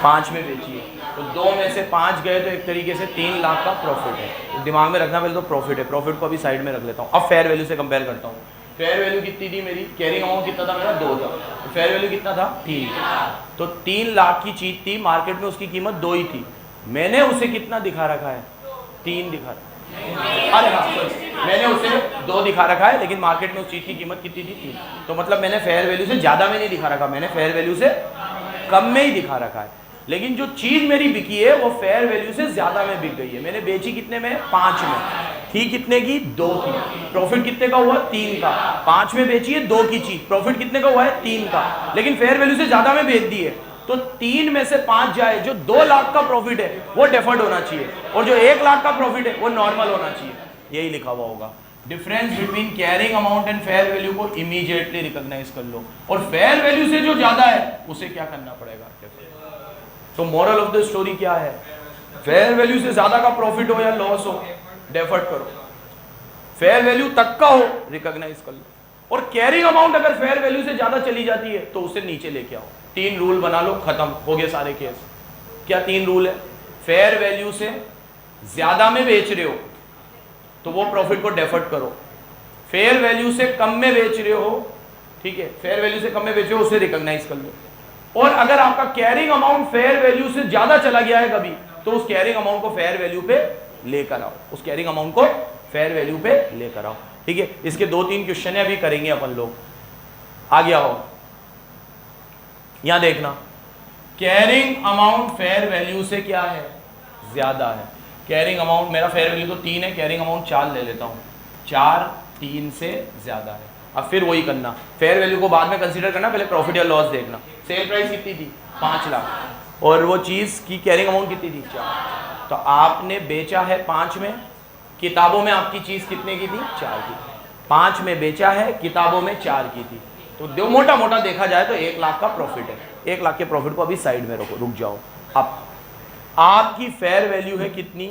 5 में बेची है, तो 2 में से 5 गए, तो एक तरीके से 3 लाख का प्रॉफिट है। तो दिमाग में रखना, पहले तो प्रॉफिट है, प्रॉफिट को अभी साइड में रख लेता हूँ। अब फेयर वैल्यू से कंपेयर करता हूँ। फेयर वैल्यू कितनी थी मेरी? कैरिंग अमाउंट कितना था मेरा? 2 था, तो फेयर वैल्यू कितना था? 3। तो 3 लाख की चीज थी, मार्केट में उसकी कीमत 2 ही थी, मैंने उसे कितना दिखा रखा है? 3 दिखा रखा है। अरे हाँ, मैंने उसे 2 दिखा रखा है, लेकिन मार्केट में उस चीज की कीमत कितनी थी? 3। तो मतलब मैंने फेयर वैल्यू से ज्यादा में नहीं दिखा रखा, मैंने फेयर वैल्यू से कम में ही दिखा रखा है। लेकिन जो चीज मेरी बिकी है वो फेयर वैल्यू से ज्यादा में बिक गई है। मैंने बेची कितने में? 5 में, थी कितने की? 2 की। प्रॉफिट कितने का हुआ? 3 का। 5 में बेची है 2 की चीज, प्रॉफिट कितने का हुआ है? 3 का। लेकिन फेयर वैल्यू से ज्यादा में बेच दी है, तो 3 में से 5 जाए, जो 2 लाख का प्रॉफिट है वो डेफर्ड होना चाहिए, और जो 1 लाख का प्रॉफिट है वो नॉर्मल होना चाहिए। यही लिखा हुआ होगा। Difference between carrying amount and fair value को इमीडिएटली रिकॉग्नाइज कर लो, और फेयर वैल्यू से जो ज्यादा है उसे क्या करना पड़ेगा? तो मोरल ऑफ द स्टोरी क्या है? फेयर वैल्यू से ज्यादा का प्रॉफिट हो या लॉस हो, डेफर्ड करो। फेयर वैल्यू तक का हो, रिकॉग्नाइज कर लो। और कैरिंग अमाउंट अगर फेयर वैल्यू से ज्यादा चली जाती है तो उसे नीचे लेके आओ। 3 रूल बना लो, खत्म हो गए सारे केस। क्या 3 रूल है? फेयर वैल्यू से ज्यादा में बेच रहे हो तो वो प्रॉफिट को डेफर्ड करो। फेयर वैल्यू से कम में बेच रहे हो, ठीक है, फेयर वैल्यू से कम में बेच रहे हो, उसे रिकॉग्नाइज कर लो। और अगर आपका कैरिंग अमाउंट फेयर वैल्यू से ज्यादा चला गया है कभी, तो उस कैरिंग अमाउंट को फेयर वैल्यू पे लेकर आओ, उस कैरिंग अमाउंट को फेयर वैल्यू पे लेकर आओ, ठीक है। इसके 2-3 क्वेश्चन अभी करेंगे अपन लोग। आगे आओ, यहां देखना, कैरिंग अमाउंट फेयर वैल्यू से क्या है? ज्यादा है। कैरिंग अमाउंट, मेरा फेयर वैल्यू तो 3 है, कैरिंग अमाउंट 4 ले लेता हूं। 4 3 से ज्यादा है। अब फिर वही करना, फेयर वैल्यू को बाद में कंसीडर करना, पहले प्रॉफिट या लॉस देखना। सेल प्राइस कितनी थी? 5 लाख, और वो चीज की कैरिंग अमाउंट कितनी थी? 4। तो आपने बेचा है 5 में, किताबों में आपकी चीज कितने की थी? 4 की। 5 में बेचा है, किताबों में 4 की थी, तो मोटा मोटा देखा जाए तो 1 लाख का प्रॉफिट है। 1 लाख के प्रॉफिट को अभी साइड में रखो, रुक जाओ। अब आपकी फेयर वैल्यू है कितनी?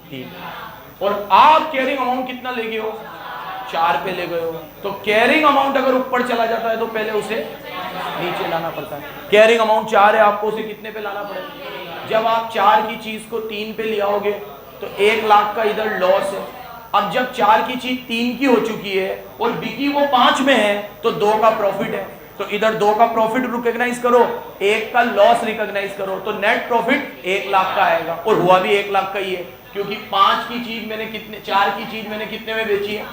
3, और आप कैरिंग अमाउंट कितना ले गए हो? 4 पे ले गए हो। तो कैरिंग अमाउंट अगर ऊपर चला जाता है तो पहले उसे नीचे लाना पड़ता है। कैरिंग अमाउंट 4 है, आपको उसे कितने पे लाना पड़ेगा? जब आप 4 की चीज को 3 पे ले आओगे तो 1 लाख का इधर लॉस है। अब जब 4 की चीज 3 की हो चुकी है और बिकी वो 5 में है तो 2 का प्रॉफिट है, तो इधर 2 का प्रॉफिट रिकॉग्नाइज करो, 1 का लॉस रिकॉग्नाइज करो, तो नेट प्रॉफिट 1 लाख का आएगा। और हुआ भी 1 लाख का ही है, क्योंकि 5 की चीज मैंने कितने, 4 की चीज मैंने कितने में बेची है,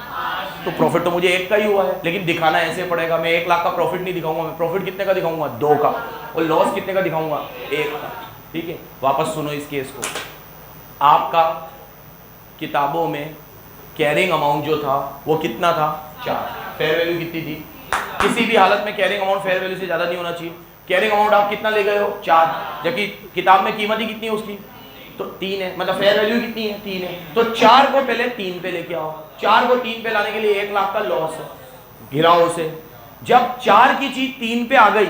तो प्रॉफिट तो मुझे 1 का ही हुआ है। लेकिन दिखाना ऐसे पड़ेगा, मैं 1 लाख का प्रॉफिट नहीं दिखाऊंगा, मैं प्रॉफिट कितने का दिखाऊंगा? 2 का। और लॉस कितने का दिखाऊंगा? 1 का। ठीक है, वापस सुनो इस केस को। आपका किताबों में कैरिंग अमाउंट जो था वो कितना था? 4। फेयर वैल्यू कितनी थी? किसी भी हालत में कैरिंग अमाउंट फेयर वैल्यू से ज्यादा नहीं होना चाहिए। कैरिंग अमाउंट आप कितना ले गए हो? 4, जबकि किताब में कीमत ही कितनी है उसकी? तो 3 है, मतलब फेयर वैल्यू कितनी है? 3 है। तो 4 को पहले 3 पे लेके आओ। 4 को 3 पे लाने के लिए 1 लाख का लॉस है, गिराओ उसे। जब 4 की चीज 3 पे आ गई,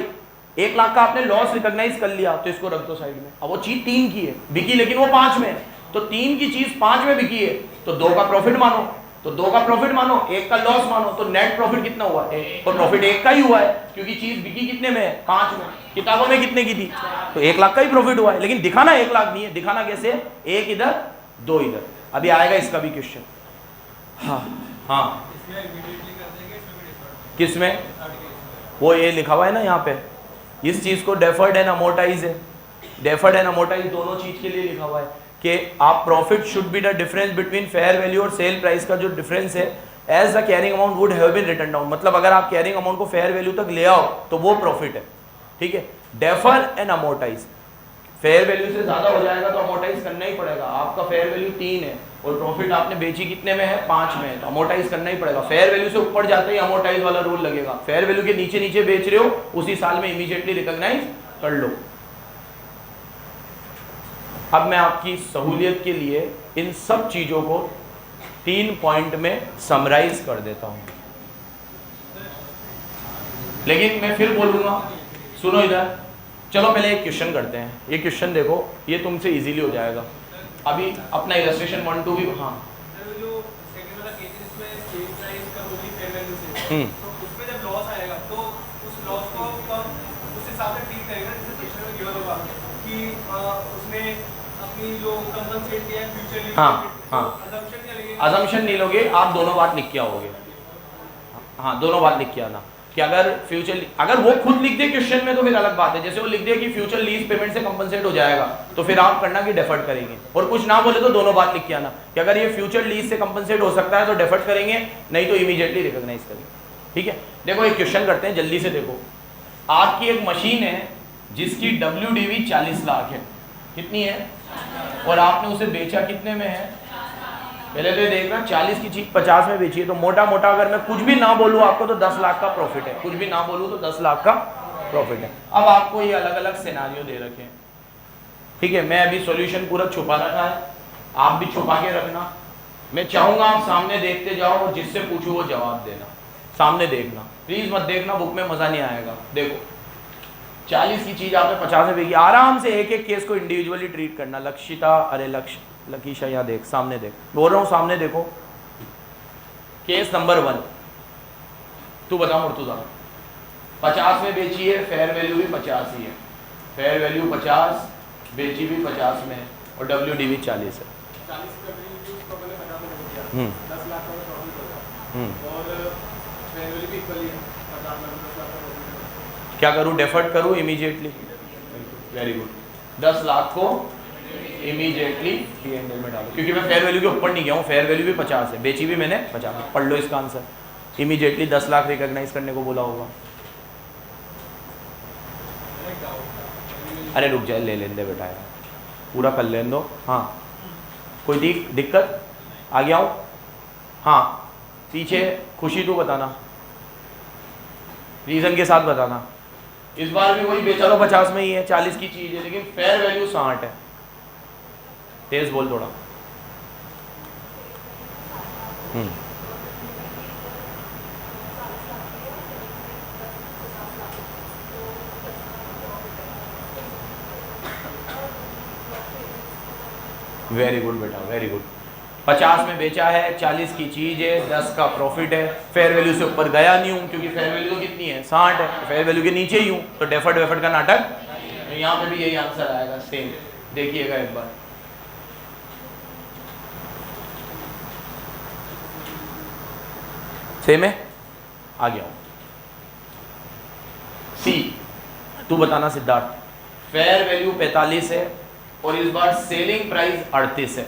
1 लाख का आपने लॉस रिकॉग्नाइज कर लिया, तो इसको रख दो साइड में। अब वो चीज 3 की है, बिकी लेकिन वो 5 में है, तो 3 की चीज 5 में बिकी है, तो 2 का प्रॉफिट मानो, तो 2 का प्रॉफिट मानो, 1 का लॉस मानो, तो नेट प्रॉफिट कितना हुआ? 1। और प्रॉफिट 1 का ही हुआ है, क्योंकि चीज बिकी कितने में है? 5 में। किताबों में कितने की थी? तो 1 लाख का ही प्रॉफिट हुआ है, लेकिन दिखाना 1 लाख नहीं है। दिखाना कैसे? 1 इधर 2 इधर। अभी आएगा इसका भी क्वेश्चन। हाँ हाँ, किसमें? वो ये लिखा हुआ है ना यहाँ पे, इस चीज को डेफर्ड एंड अमोर्टाइज है। डेफर्ड एंड अमोर्टाइज दोनों चीज के लिए लिखा हुआ है कि आप profit should be the difference between fair value और सेल प्राइस का जो डिफरेंस है, as the carrying amount would have been written down. मतलब अगर आप कैरिंग अमाउंट को फेयर वैल्यू तक ले आओ तो वो प्रॉफिट है। ठीक है, defer and amortise, fair value से ज्यादा हो जाएगा तो अमोर्टाइज करना ही पड़ेगा। आपका फेयर वैल्यू 3 है और प्रॉफिट आपने बेची कितने में है? 5 में है, तो अमोर्टाइज करना ही पड़ेगा। फेयर वैल्यू से ऊपर जाते ही अमोर्टाइज वाला रूल लगेगा। फेयर वैल्यू के नीचे नीचे बेच रहे हो, उसी साल में इमीडिएटली रिकॉग्नाइज कर लो। अब मैं आपकी सहूलियत के लिए इन सब चीजों को 3 पॉइंट में समराइज कर देता हूं, लेकिन मैं फिर बोलूंगा, सुनो इधर। चलो पहले एक क्वेश्चन करते हैं। ये क्वेश्चन देखो, ये तुमसे इजीली हो जाएगा। अभी अपना इलस्ट्रेशन 1 2 भी, हाँ अजम्पशन नहीं लोगे आप, दोनों बात लिख के आओगे। हाँ, दोनों बात लिख के आना कि अगर फ्यूचर, अगर वो खुद लिख दे क्वेश्चन में तो फिर अलग बात है। जैसे वो लिख दे कि फ्यूचर लीज पेमेंट से कंपनसेट हो जाएगा, तो फिर आप करना कि डेफर्ड करेंगे। और कुछ ना बोले तो दोनों बात लिख के आना कि अगर ये फ्यूचर लीज से कंपनसेट हो सकता है तो डेफर्ड करेंगे, नहीं तो इमीडिएटली रिकॉग्नाइज करेंगे। ठीक है, देखो एक क्वेश्चन करते हैं जल्दी से। देखो, आपकी एक मशीन है जिसकी WDV 40 लाख है, कितनी है? और आपने उसे बेचा कितने में है? पहले तो ये देखना, 40 की चीज 50 में बेची है, तो मोटा मोटा अगर मैं कुछ भी ना बोलूँ आपको तो 10 लाख का प्रॉफिट है। कुछ भी ना बोलूँ तो 10 लाख का प्रॉफिट है। अब आपको ये अलग अलग सिनारियो दे रखे हैं। ठीक है, मैं अभी सॉल्यूशन पूरा छुपा रखा है, आप भी छुपा के रखना। मैं चाहूंगा आप सामने देखते जाओ और जिससे पूछूं वो जवाब देना। सामने देखना, प्लीज मत देखना, बुक में मजा नहीं आएगा। देखो, 40 की चीज आपने 50 में बेची। आराम से एक एक केस को इंडिविजुअली ट्रीट करना। लक्षिता, अरे लकीशा, यहाँ देख, सामने देख, बोल रहा हूँ सामने देखो। केस नंबर 1, तू बता मुर्तुजा, 50 में बेची है, फेयर वैल्यू भी 50 ही है। फेयर वैल्यू 50, बेची भी 50 में है और WDV 40 है। क्या करूँ? डेफर्ड करूँ इमीडिएटली? वेरी गुड, 10 लाख को इमीडिएटली P&L में डालो, क्योंकि मैं फेयर वैल्यू के ऊपर नहीं गया हूँ। फेयर वैल्यू भी 50 है, बेची भी मैंने 50। पढ़ लो इसका आंसर। इमीडिएटली 10 लाख रिकॉग्नाइज करने को बोला होगा। अरे रुक जाए, ले लेने दे बेटा, पूरा कर लेने दो। हाँ, कोई दिक्कत? आ गया हूँ। हाँ, पीछे खुशी तू बताना, रीजन के साथ बताना। इस बार भी वही बेचा तो 50 में ही है, 40 की चीज है, लेकिन फेयर वैल्यू 60 है। तेज बोल थोड़ा। वेरी गुड बेटा, वेरी गुड। 50 में बेचा है, 40 की चीज है, 10 का प्रॉफिट है, फेयर वैल्यू से ऊपर गया नहीं हूँ क्योंकि फेयर वैल्यू तो कितनी है 60 है, फेयर वैल्यू के नीचे ही हूँ, तो डेफर्ड वेफर्ड का नाटक, तो यहाँ पे भी यही आंसर आएगा सेम। देखिएगा एक बार, सेम है। आ गया सी, तू बताना सिद्धार्थ। फेयर वैल्यू 45 है और इस बार सेलिंग प्राइस 38 है,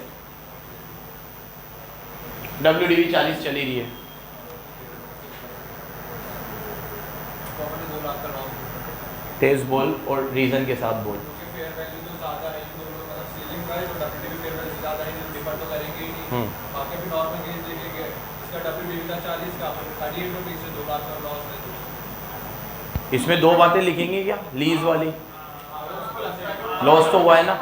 WDV 40 चली रही है। तेज बोल और रीजन के साथ बोल। फेयर वैल्यू तो ज्यादा है, सेलिंग प्राइस और WDV फेयर वैल्यू ज्यादा है, डिफर तो करेंगे ही नहीं। बाकी भी नॉर्मल केस देखेंगे, इसका WDV का 40 का 38 रुपीस से 2 लाख का लॉस है। इसमें दो बातें लिखेंगे क्या, लीज वाली लॉस तो हुआ है ना,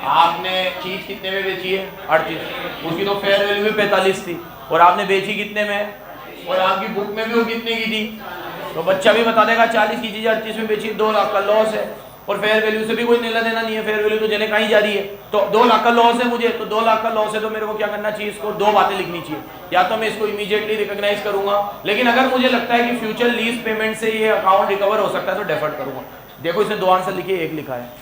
आपने चीज कितने में बेची है 38, उसकी तो फेयर वैल्यू भी 45 थी और आपने बेची कितने में, और आपकी बुक में भी वो कितने की थी, तो बच्चा भी बता देगा 40 की चीज 38 में बेची, 2 लाख का लॉस है और फेयर वैल्यू से भी कोई लेना देना नहीं है, फेयर वैल्यू तो जने कहीं जा रही है, तो 2 लाख का लॉस है मुझे, तो 2 लाख का लॉस है तो मेरे को क्या करना चाहिए, इसको दो बातें लिखनी चाहिए, या तो मैं इसको इमीडिएटली रिकॉग्नाइज करूंगा, लेकिन अगर मुझे लगता है कि फ्यूचर लीज पेमेंट से ये अकाउंट रिकवर हो सकता है तो डेफर्ड करूंगा। देखो इसने 2 आंसर लिखे, एक लिखा है,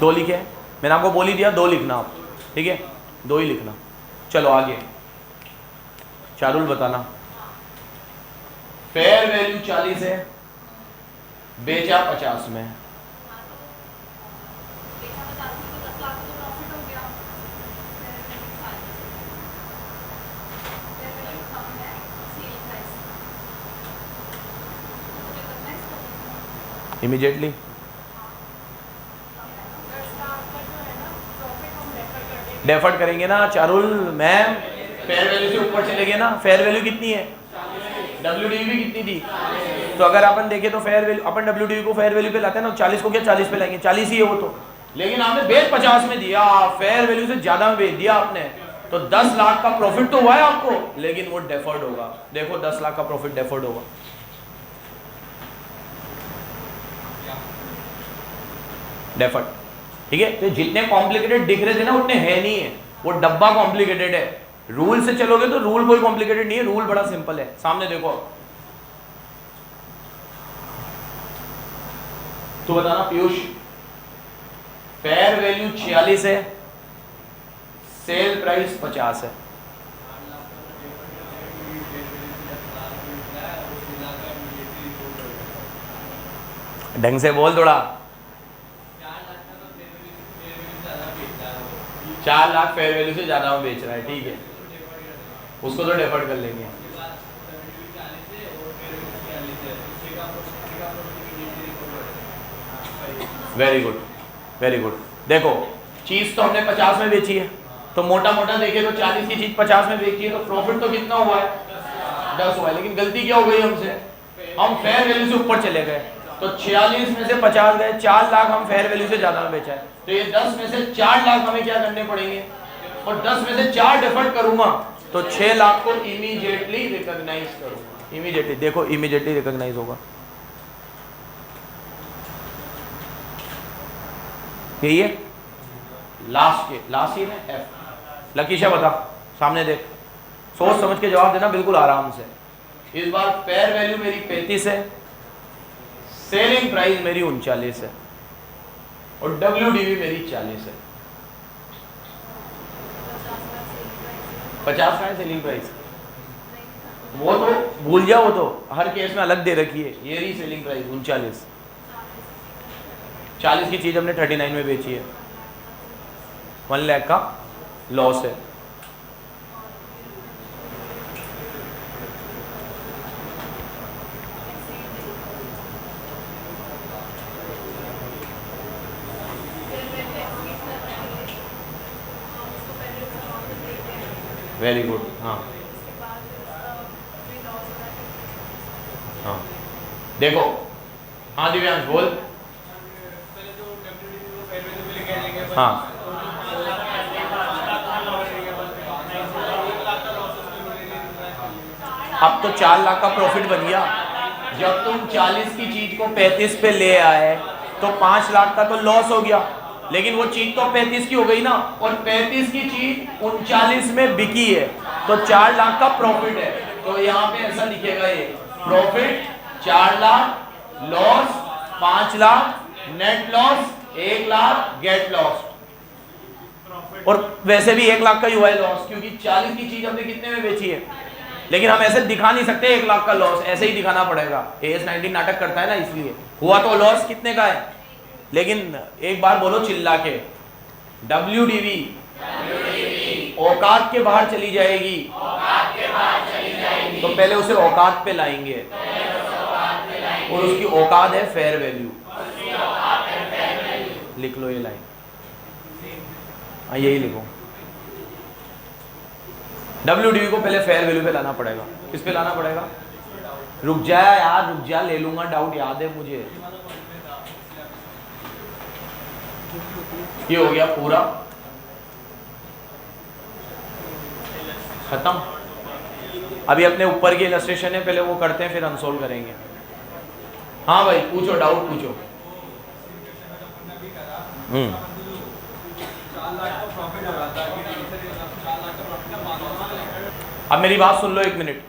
दो लिखे, मैंने आपको बोल ही दिया 2 लिखना आप, ठीक है 2 ही लिखना। चलो आगे, चारुल बताना। फेयर वैल्यू 40 है, बेचा 50 में, इमीडिएटली डेफर्ड करेंगे ना चारुल मैम, फेयर वैल्यू से ऊपर चले गए ना, फेयर वैल्यू कितनी है, WDV कितनी थी, तो अगर अपन देखें तो फेयर वैल्यू, अपन WDV को फेयर वैल्यू पे लाते हैं ना, 40 को क्या 40 पे लाएंगे, 40 ही है वो तो, लेकिन आपने बेच 50 में दिया, फेयर वैल्यू से ज्यादा में बेच दिया आपने, तो 10 लाख का प्रॉफिट तो हुआ है आपको, लेकिन वो डेफर्ड होगा। देखो 10 लाख का प्रॉफिट डेफर्ड होगा, डेफर्ड, ठीक है। तो जितने कॉम्प्लिकेटेड दिख रहे थे ना उतने है नहीं है, वो डब्बा कॉम्प्लिकेटेड है, रूल से चलोगे तो रूल कोई कॉम्प्लिकेटेड नहीं है, रूल बड़ा सिंपल है, सामने देखो, तो बताना पीयूष। फेयर वैल्यू 46 है, सेल प्राइस 50 है, ढंग से बोल थोड़ा, 4 लाख फेयर वैल्यू से ज्यादा में बेच रहा है, ठीक है, उसको तो डेफर्ड कर लेंगे। Very good, very good. देखो चीज तो हमने 50 में बेची है, तो मोटा मोटा देखे तो 40 की चीज 50 में बेची है, तो प्रॉफिट तो कितना हुआ है 10 हुआ है, लेकिन गलती क्या हो गई हमसे, हम फेयर वैल्यू से ऊपर चले गए, तो 46 में से 50 गए, 4 लाख हम फेयर वैल्यू से ज्यादा में बेचा है, तो ये 10 में से 4 लाख हमें क्या करने पड़ेंगे, और 10 में से 4 डिफर्ड करूंगा तो 6 लाख को इमीडिएटली रिकॉग्नाइज करूंगा, इमीडिएटली देखो इमीडिएटली रिकॉग्नाइज होगा, यही है लास्ट के लास्ट ही है एफ। लकीशा बता, सामने देख, सोच समझ के जवाब देना बिल्कुल आराम से। इस बार फेयर वैल्यू मेरी 35 है, सेलिंग प्राइस मेरी 39 है और WDV मेरी 40 है। 50 का है सेलिंग प्राइस, वो तो भूल जाओ, वो तो हर केस में अलग दे रखी है, ये रही सेलिंग प्राइस 39, 40 की चीज हमने 39 में बेची है, 1 लाख का लॉस है। वेरी गुड, हाँ हाँ देखो, हाँ दिव्यांश बोल, हाँ अब तो 4 लाख का प्रॉफिट बन गया, जब तुम 40 की चीज को 35 पे ले आए तो 5 लाख का तो लॉस हो गया, लेकिन वो चीज तो 35 की हो गई ना, और 35 की चीज 39 में बिकी है, तो 4 लाख का प्रॉफिट है। तो यहाँ पे ऐसा लिखेगा ये profit 4 lakh, loss 5 lakh, net loss 1 lakh, net loss. और वैसे भी 1 लाख का ही हुआ है लॉस, क्योंकि 40 की चीज हमने कितने में बेची है, लेकिन हम ऐसे दिखा नहीं सकते 1 लाख का लॉस, ऐसे ही दिखाना पड़ेगा। AS19 नाटक करता है ना, इसलिए हुआ तो लॉस कितने का है। लेकिन एक बार बोलो चिल्ला के, WDV औकात के बाहर चली जाएगी, तो पहले उसे औकात पे लाएंगे, और उसकी औकात है फेयर वैल्यू। लिख लो ये लाइन, हाँ यही लिखो। WDV को पहले फेयर वैल्यू पे लाना पड़ेगा। किस पे लाना पड़ेगा? रुक जा यार, रुक जा, ले लूंगा, डाउट याद है मुझे। ये हो गया पूरा खत्म। अभी अपने ऊपर की इलस्ट्रेशन है, पहले वो करते हैं, फिर अनसोल्व करेंगे। हाँ भाई पूछो, डाउट पूछो। 4 लाख का प्रॉफिट हो रहा था, 4 लाख का प्रॉफिट का 5 लाख। अब मेरी बात सुन लो एक मिनट।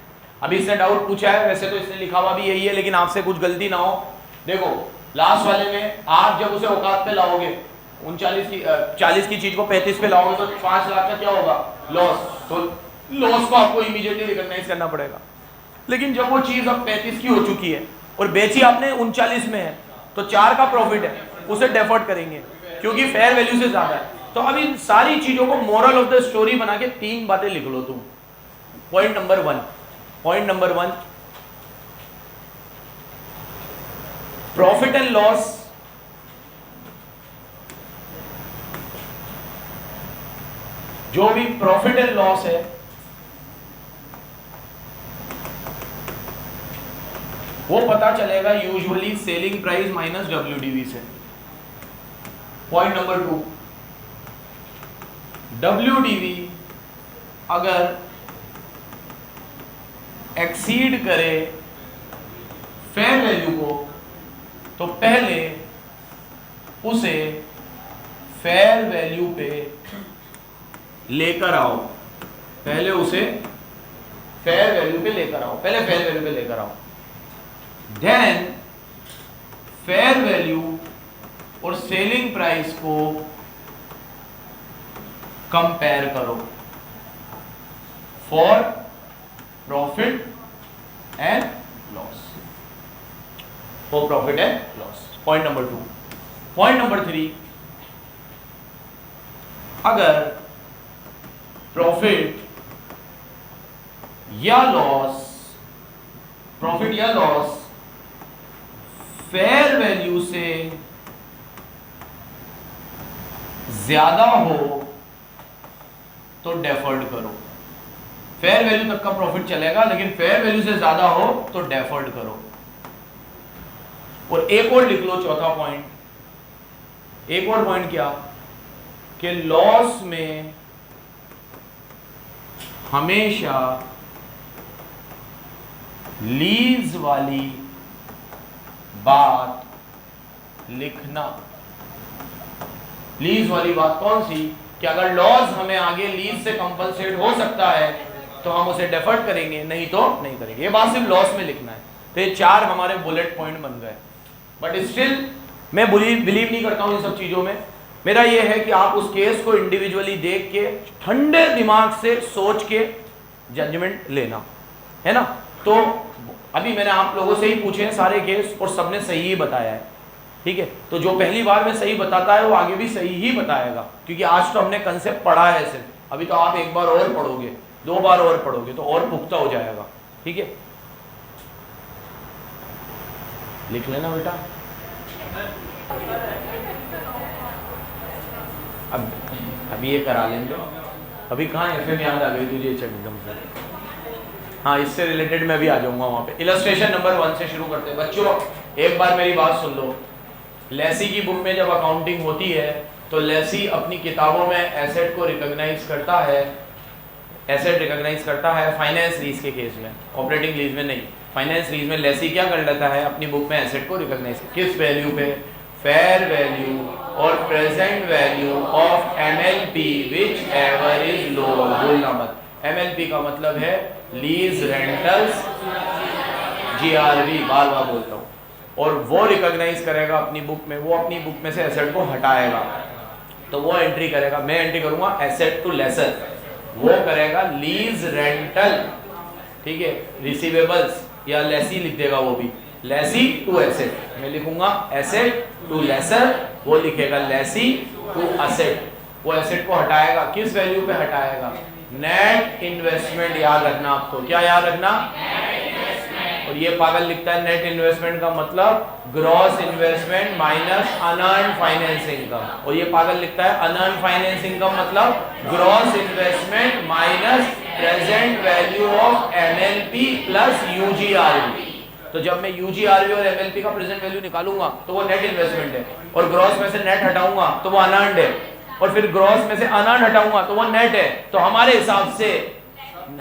अभी इसने डाउट पूछा है, वैसे तो इसने लिखा हुआ भी यही है, लेकिन आपसे कुछ गलती ना हो। देखो लास्ट वाले में आप जब उसे औकात पे लाओगे, 40 की चीज को 35 पे लाओगे, तो 5 लाख का क्या होगा? लॉस। तो लॉस को आपको इमीडिएटली रिकॉग्नाइज करना पड़ेगा। लेकिन जब वो चीज अब 35 की हो चुकी है और बेची आपने 39 में है, तो 4 का प्रॉफिट है, उसे डेफर्ड करेंगे क्योंकि फेयर वैल्यू से ज्यादा है। तो अब इन सारी चीजों को मोरल ऑफ द स्टोरी बना के 3 बातें लिख लो तुम। Point number 1, profit and loss जो भी प्रॉफिट एंड लॉस है वो पता चलेगा usually selling price minus WDV से। पॉइंट नंबर 2, WDV अगर एक्सीड करे फेयर वैल्यू को, तो पहले उसे फेयर वैल्यू पे लेकर आओ, पहले फेयर वैल्यू पे लेकर आओ। देन फेयर वैल्यू और सेलिंग प्राइस को कंपेयर करो for profit and loss. Point number 2। Point number 3, अगर प्रॉफिट या लॉस फेयर वैल्यू से ज्यादा हो तो डेफर्ड करो। फेयर वैल्यू तक का प्रॉफिट चलेगा, लेकिन फेयर वैल्यू से ज्यादा हो तो डेफर्ड करो। और एक और लिख लो, चौथा पॉइंट, एक और पॉइंट क्या कि लॉस में हमेशा लीज वाली बात लिखना। लीज वाली बात कौन सी? कि अगर लॉस हमें आगे लीज से कंपनसेट हो सकता है तो हम उसे डेफर्ड करेंगे, नहीं तो नहीं करेंगे। ये बात सिर्फ लॉस में लिखना है। तो ये 4 हमारे बुलेट पॉइंट बन गए। बट स्टिल मैं बिलीव नहीं करता हूं इन सब चीजों में। मेरा ये है कि आप उस केस को इंडिविजुअली देख के ठंडे दिमाग से सोच के जजमेंट लेना, है ना। तो अभी मैंने आप लोगों से ही पूछे हैं सारे केस और सबने सही ही बताया है, ठीक है। तो जो पहली बार में सही बताता है वो आगे भी सही ही बताएगा, क्योंकि आज तो हमने कंसेप्ट पढ़ा है सिर्फ। अभी तो आप एक बार और पढ़ोगे, 2 बार और पढ़ोगे तो और पुख्ता हो जाएगा, ठीक है। लिख लेना बेटा। अब अभी ये करा लेंगे। अभी कहाँ FM याद आ गई तुझे एकदम से? हाँ, इससे रिलेटेड मैं भी आ जाऊंगा वहाँ पे। इलस्ट्रेशन नंबर 1 से शुरू करते हैं। बच्चों एक बार मेरी बात सुन लो। लेसी की बुक में जब अकाउंटिंग होती है तो लेसी अपनी किताबों में एसेट को रिकॉग्नाइज करता है, फाइनेंस लीज के केस में, ऑपरेटिंग लीज में नहीं। फाइनेंस लीज में लेसी क्या कर लेता है, अपनी बुक में एसेट को रिकॉग्नाइज किस वैल्यू पे? फेयर वैल्यू और present value of MLP which ever is lower. भूलना मत, MLP का मतलब है लीज रेंटल्स, GRV, बार बार बोलता हूँ। और वो रिकॉग्नाइज करेगा अपनी बुक में, वो अपनी बुक में से एसेट को हटाएगा, तो वो एंट्री करेगा, मैं एंट्री करूंगा एसेट टू लेसर, वो करेगा लीज रेंटल, ठीक है, रिसीवेबल्स या लेसी लिख देगा वो भी, लेसी टू एसेट, मैं लिखूंगा एसेट टू लेसर, वो लिखेगा लेसी टू एसेट। वो एसेट को हटाएगा, किस वैल्यू पे हटाएगा? Net investment. याद रखना आपको, क्या याद रखना? और ये पागल लिखता है नेट इन्वेस्टमेंट का मतलब gross investment minus unearned finance income, और ये पागल लिखता है अनअर्न्ड फाइनेंस इनकम मतलब gross investment minus present value of MLP plus UGRV। तो जब मैं UGRV और MLP का प्रेजेंट वैल्यू निकालूंगा तो वो नेट इन्वेस्टमेंट है, और ग्रॉस में से नेट हटाऊंगा तो वो अनअर्न्ड है, और फिर ग्रॉस में से अनअर्न्ड हटाऊंगा तो वो नेट है। तो हमारे हिसाब से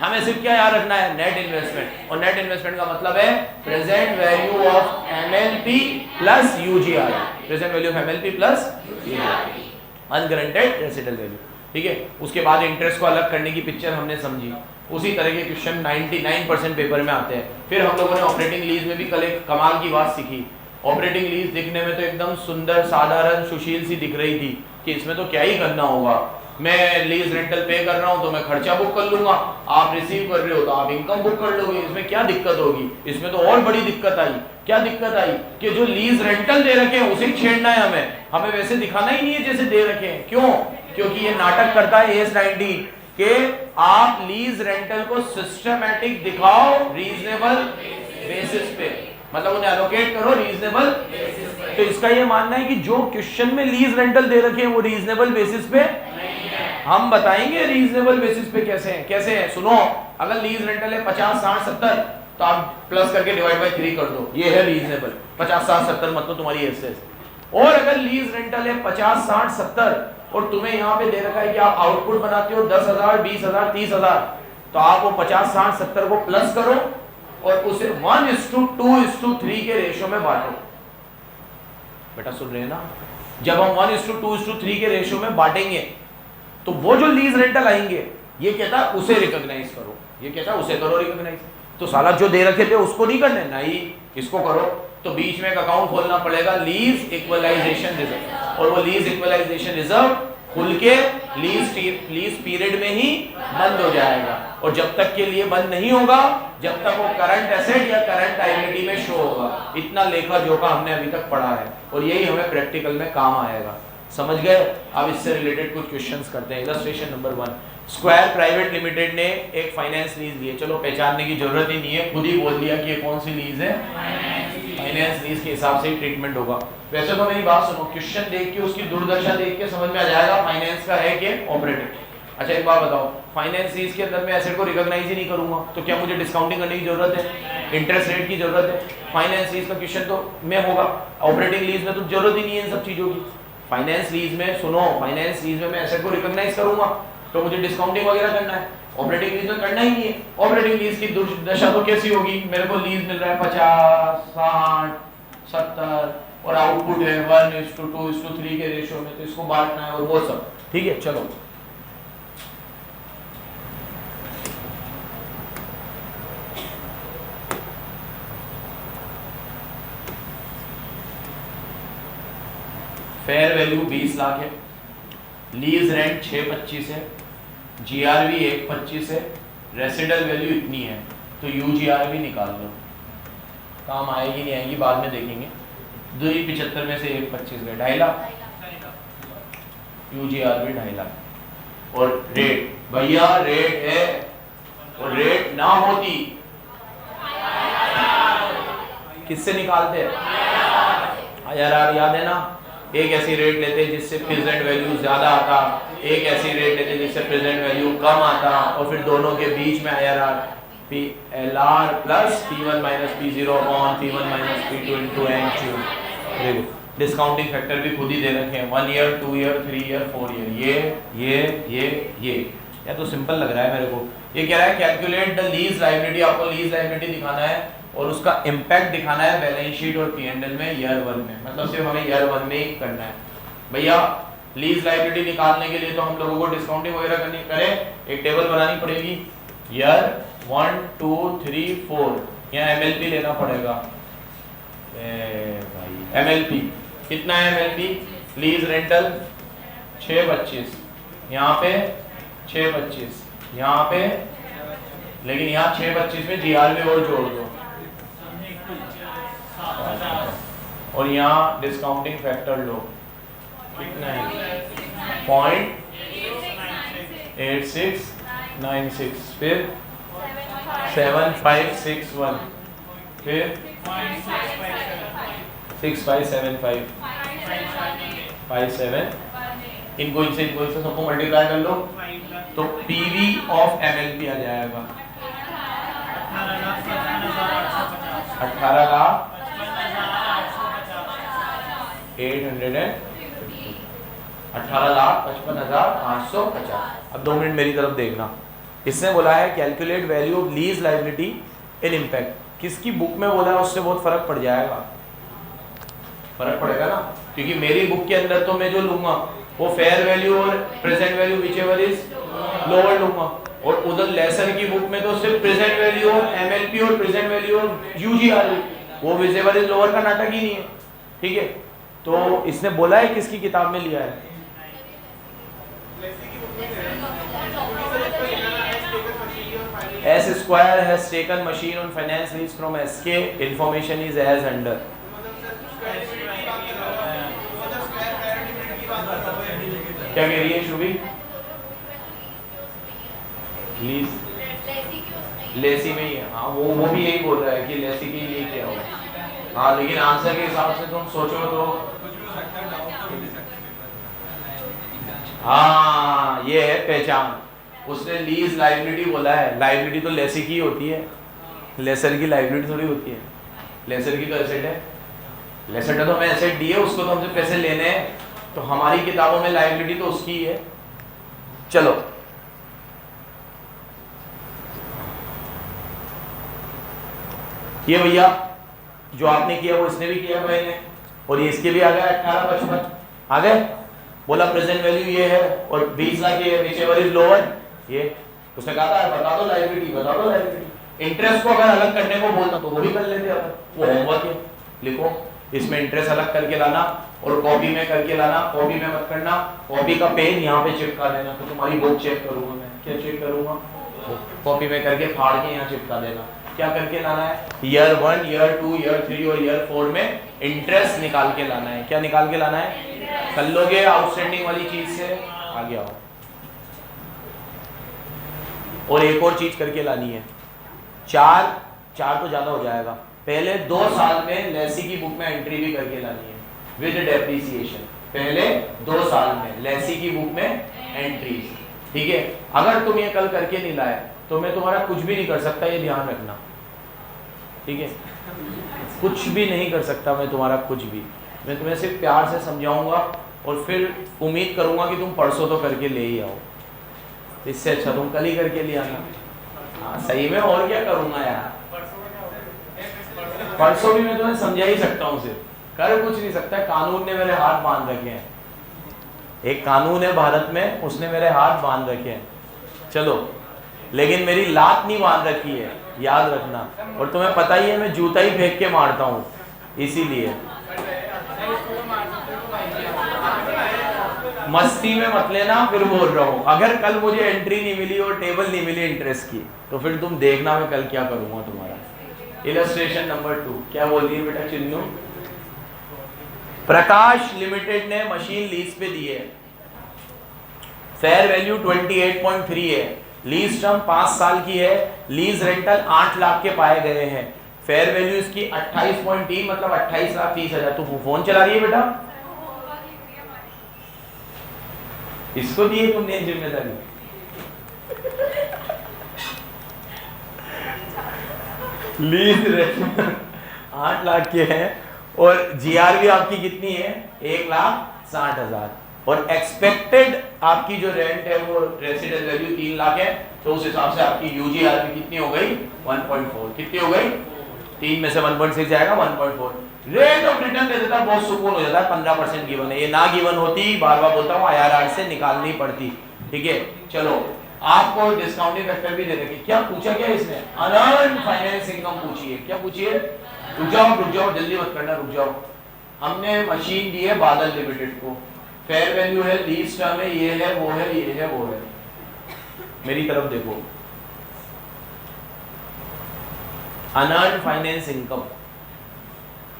हमें सिर्फ क्या याद रखना है? नेट इन्वेस्टमेंट, और नेट इन्वेस्टमेंट का मतलब है present value of MLP plus UGRV, present value of MLP plus unguaranteed residual value, ठीक है। उसके बाद इंटरेस्ट को अलग करने की पिक्चर हमने समझी, उसी तरह के क्वेश्चन 99% पेपर में आते हैं। फिर हम लोगों ने ऑपरेटिंग लीज में भी कल एक कमाल की बात सीखी। ऑपरेटिंग लीज दिखने में तो एकदम सुंदर, साधारण, सुशील सी दिख रही थी कि इसमें तो क्या ही करना होगा, मैं लीज रेंटल पे कर रहा हूं तो मैं खर्चा बुक कर लूंगा, आप रिसीव कर रहे हो तो आप इनकम बुक कर लोगे, इसमें क्या दिक्कत होगी? इसमें तो और बड़ी दिक्कत आई। क्या दिक्कत आई? कि जो लीज रेंटल दे रखे हैं उसे छेड़ना है हमें वैसे दिखाना ही नहीं है जैसे दे रखे हैं। क्यों? क्योंकि ये नाटक करता है AS 19 कि आप लीज रेंटल को सिस्टमैटिक दिखाओ रीजनेबल बेसिस पे, मतलब उन्हें एलोकेट करो रीजनेबल। तो इसका ये मानना है कि जो क्वेश्चन में लीज रेंटल दे रखे हैं वो रीजनेबल बेसिस पे, हम बताएंगे रीजनेबल बेसिस पे कैसे है। कैसे है सुनो, अगर लीज रेंटल है 50, 60, 70 तो आप प्लस करके डिवाइड बाय 3 कर दो, ये है रीजनेबल। 50, 60, 70 मतलब तुम्हारी एसेस। और अगर लीज रेंटल है 50, 60, 70 और तुम्हें यहाँ पे दे रखा है कि आप आउटपुट बनाते हो 10,000, 20,000, 30,000, तो आप वो 50, 60, 70 को प्लस करो और उसे 1:2:3 के रेशो में बांटो। बेटा सुन रहे हैं ना? जब हम 1:2:3 के रेशो में बांटेंगे तो वो जो लीज रेंटल आएंगे, ये कहता है उसे रिकॉग्नाइज करो, ये कहता है उसे करो रिकॉग्नाइज। तो साला जो दे रखे थे उसको नहीं करने, नहीं इसको करो। तो बीच में एक अकाउंट खोलना पड़ेगा, लीज इक्वलाइजेशन रिजर्व, और वो लीज इक्वलाइजेशन रिजर्व खुल के लीज पीरियड में ही बंद हो जाएगा, और जब तक के लिए बंद नहीं होगा जब तक वो करंट एसेट या करंट लायबिलिटी में शो होगा। इतना लेखा जोखा हमने अभी तक पढ़ा है और यही हमें प्रैक्टिकल में काम आएगा। समझ गए? अब इससे रिलेटेड कुछ क्वेश्चंस करते हैं। Illustration number 1, square private limited ने एक फाइनेंस लीज ली है। चलो पहचानने की जरूरत ही नहीं है, खुद ही बोल दिया कि ये कौन सी लीज है, फाइनेंस लीज के हिसाब से ही ट्रीटमेंट होगा। वैसे तो मेरी बात सुनो, क्वेश्चन देख के उसकी दुर्दशा देख के समझ में आ जाएगा फाइनेंस का है कि ऑपरेटिंग। अच्छा एक बात बताओ, फाइनेंस लीज के अंदर मैं एसेट को रिकॉग्नाइज ही नहीं करूंगा तो क्या मुझे डिस्काउंटिंग करने की जरूरत है, इंटरेस्ट रेट की जरूरत है? फाइनेंस लीज का क्वेश्चन तो में होगा, ऑपरेटिंग लीज में तो जरूरत ही नहीं है इन सब चीजों की। फाइनेंस लीज में सुनो, फाइनेंस लीज में मैं एसेट को रिकॉग्नाइज करूंगा तो मुझे डिस्काउंटिंग वगैरह करना है, ऑपरेटिंग लीज में करना ही नहीं है। ऑपरेटिंग लीज की दशा तो कैसी होगी, मेरे को लीज मिल रहा है 50, 60, 70 और आउटपुट है 1:2:3 के रेशियो में, तो इसको बांटना है और वो सब। ठीक है चलो, फेयर वैल्यू 20 लाख है, लीज रेंट 625 है, GRV 125 है, रेसिडुअल वैल्यू इतनी है, तो UGRV निकाल लो। काम आएगी नहीं आएगी बाद में देखेंगे। 275 में से 125 गए, 2.5 लाख, UGRV 2.5 लाख। और रेट भैया रेट है, और रेट ना होती किससे निकालते हैं? IRR याद है ना? एक ऐसी रेट लेते जिससे प्रेजेंट वैल्यू ज्यादा आता, एक ऐसी रेट लेते जिससे प्रेजेंट वैल्यू कम आता, और फिर दोनों के बीच में IRR PLR plus P1 minus P0 upon P1 minus P2 into N3। देखो डिस्काउंटिंग फैक्टर भी खुद ही दे रखे हैं, 1 ईयर, 2 ईयर, 3 ईयर, 4 ईयर, ये या तो सिंपल लग रहा है मेरे को। ये कह रहा है कैलकुलेट द लीज लायबिलिटी, आपको लीज लायबिलिटी दिखाना है और उसका इम्पैक्ट दिखाना है बैलेंस शीट और P&L में ईयर 1 में, मतलब सिर्फ हमें ईयर 1 में ही करना है। भैया लीज लायबिलिटी निकालने के लिए तो हम लोगों को डिस्काउंटिंग वगैरह करनी करें, एक टेबल बनानी पड़ेगी, ईयर 1 2 3 4, यहाँ MLP लेना पड़ेगा। भाई MLP कितना है? MLP लीज रेंटल 625, यहाँ पे 625, यहाँ पे, लेकिन यहाँ 625 में GRV और जोड़ दो, और यहाँ डिस्काउंटिंग फैक्टर लो, कितना है? 0.8696, फिर 7561, फिर 6575, 57, इनको इनसे सबको मल्टीप्लाई कर लो तो PV ऑफ MLP आ जाएगा 18,55,850। अब 2 मिनट मेरी तरफ देखना। इसने बोला है calculate value of lease liability in impact. किसकी बुक में बोला है उससे बहुत फर्क पड़ जाएगा, फर्क पड़ेगा ना, क्योंकि मेरी बुक के अंदर तो मैं जो लूंगा वो फेयर वैल्यू और present value whichever is lower लूंगा, और उधर लेसर की बुक में तो सिर्फ प्रेजेंट वैल्यू और MLP और प्रेजेंट वैल्यू और UGR, वो व्हिचएवर इज लोअर का नाटक ही नहीं है। ठीक है, तो इसने बोला है किसकी किताब में लिया है? S Square has taken machine on finance lease from SK. Information is as under. क्या कह रही है शुभी? लीज लेसी में ही है। हाँ वो भी यही बोल रहा है कि लेसी के लिए क्या होगा। हाँ लेकिन आंसर के हिसाब से तुम सोचो तो हाँ ये है पहचान। उसने लीज लायबिलिटी बोला है, लायबिलिटी तो लेसी की होती है, लेसर की लायबिलिटी थोड़ी होती है। लेसर की तो एसेट है, लेसर ने तो हमें एसेट दी है, उसको तो हमसे पैसे लेने हैं, तो हमारी किताबों में लायबिलिटी तो उसकी ही है। चलो ये भैया जो आपने किया वो इसने भी किया भाई ने, और ये इसके भी आ गया 1855 आ गए। बोला प्रेजेंट वैल्यू ये है और 20 लाख ये व्हिचएवर इज लोअर, ये उसने कहा था बता दो लायबिलिटी, बता दो लायबिलिटी। इंटरेस्ट को अगर अलग करने को बोलता तो वो भी कर लेते अपन, वो होमवर्क है, लिखो इसमें इंटरेस्ट अलग करके लाना और कॉपी में करके लाना। कॉपी में मत करना, कॉपी का पेन यहाँ पे चिपका देना, तो तुम्हारी बुक चेक करूंगा मैं, क्या चेक करूंगा? कॉपी में करके फाड़ के यहाँ चिपका देना। क्या करके लाना है? ईयर 1 ईयर 2 ईयर 3 और ईयर 4 में इंटरेस्ट निकाल के लाना है। क्या निकाल के लाना है? कर लोगे आउटस्टैंडिंग वाली चीज से आगे आओ। और एक और चीज करके लानी है, चार तो ज्यादा हो जाएगा, पहले 2 साल में लेसी की बुक में एंट्री भी करके लानी है विद डेप्रिसिएशन। पहले 2 साल में लेसी की बुक में एंट्री, ठीक है। अगर तुम ये कल करके नहीं लाए तो मैं तुम्हारा कुछ भी नहीं कर सकता, ये ध्यान रखना, ठीक है। कुछ भी नहीं कर सकता मैं तुम्हारा कुछ भी, मैं तुम्हें सिर्फ प्यार से समझाऊंगा और फिर उम्मीद करूंगा कि तुम परसों तो करके ले ही आओ। इससे अच्छा तुम कल ही करके ले आना। हाँ सही में, और क्या करूंगा यार, परसों भी मैं तुम्हें समझा ही सकता हूँ, सिर्फ कर कुछ नहीं सकता। कानून ने मेरे हाथ बांध रखे हैं, एक कानून है भारत में, उसने मेरे हाथ बांध रखे हैं। चलो, लेकिन मेरी लात नहीं बांध रखी है, याद रखना। और तुम्हें पता ही है मैं जूता ही फेंक के मारता हूँ, इसीलिए मस्ती में मत लेना। फिर बोल रहा हूँ, अगर कल मुझे एंट्री नहीं मिली और टेबल नहीं मिली इंटरेस्ट की, तो फिर तुम देखना मैं कल क्या करूंगा तुम्हारा। इलस्ट्रेशन नंबर 2 क्या बोल रही है बेटा चिन्नू? प्रकाश लिमिटेड ने मशीन लीज पे दी है, फेयर वैल्यू 28.3 है, लीज टर्म 5 साल की है, लीज रेंटल 8 लाख के पाए गए हैं, फेयर वैल्यू इसकी 28.3 मतलब 28,30,000। तू फोन चला रही है बेटा? इसको दिए तुमने जिम्मेदारी। लीज रेंटल 8 लाख के हैं और जीआरवी आपकी कितनी है? 1,60,000 और एक्सपेक्टेड आपकी जो रेंट है वो रेसिडेंट वैल्यू 3 लाख है, तो उस हिसाब से आपकी यूजीआरवी कितनी हो गई? 1.4। कितनी हो गई? 3 में से 1.6 जाएगा 1.4। रेट ऑफ रिटर्न दे देता, बहुत सुकून हो जाता है। 15% गिवन है, ये ना गिवन होती बार बार बोलता हूँ IRR से निकालनी पड़ती। ठीक है, चलो आपको डिस्काउंटिंग फैक्टर भी दे देंगे। क्या पूछा क्या इसने? अनअर्न्ड फाइनेंस इनकम पूछी है। क्या पूछी है? रुक जाओ जल्दी मत करना, रुक जाओ। हमने मशीन दी है बादल लिमिटेड को, फेयर वैल्यू है, लीज टर्म है, ये है वो है ये है वो है। मेरी तरफ देखो, अनअर्न्ड फाइनेंस इनकम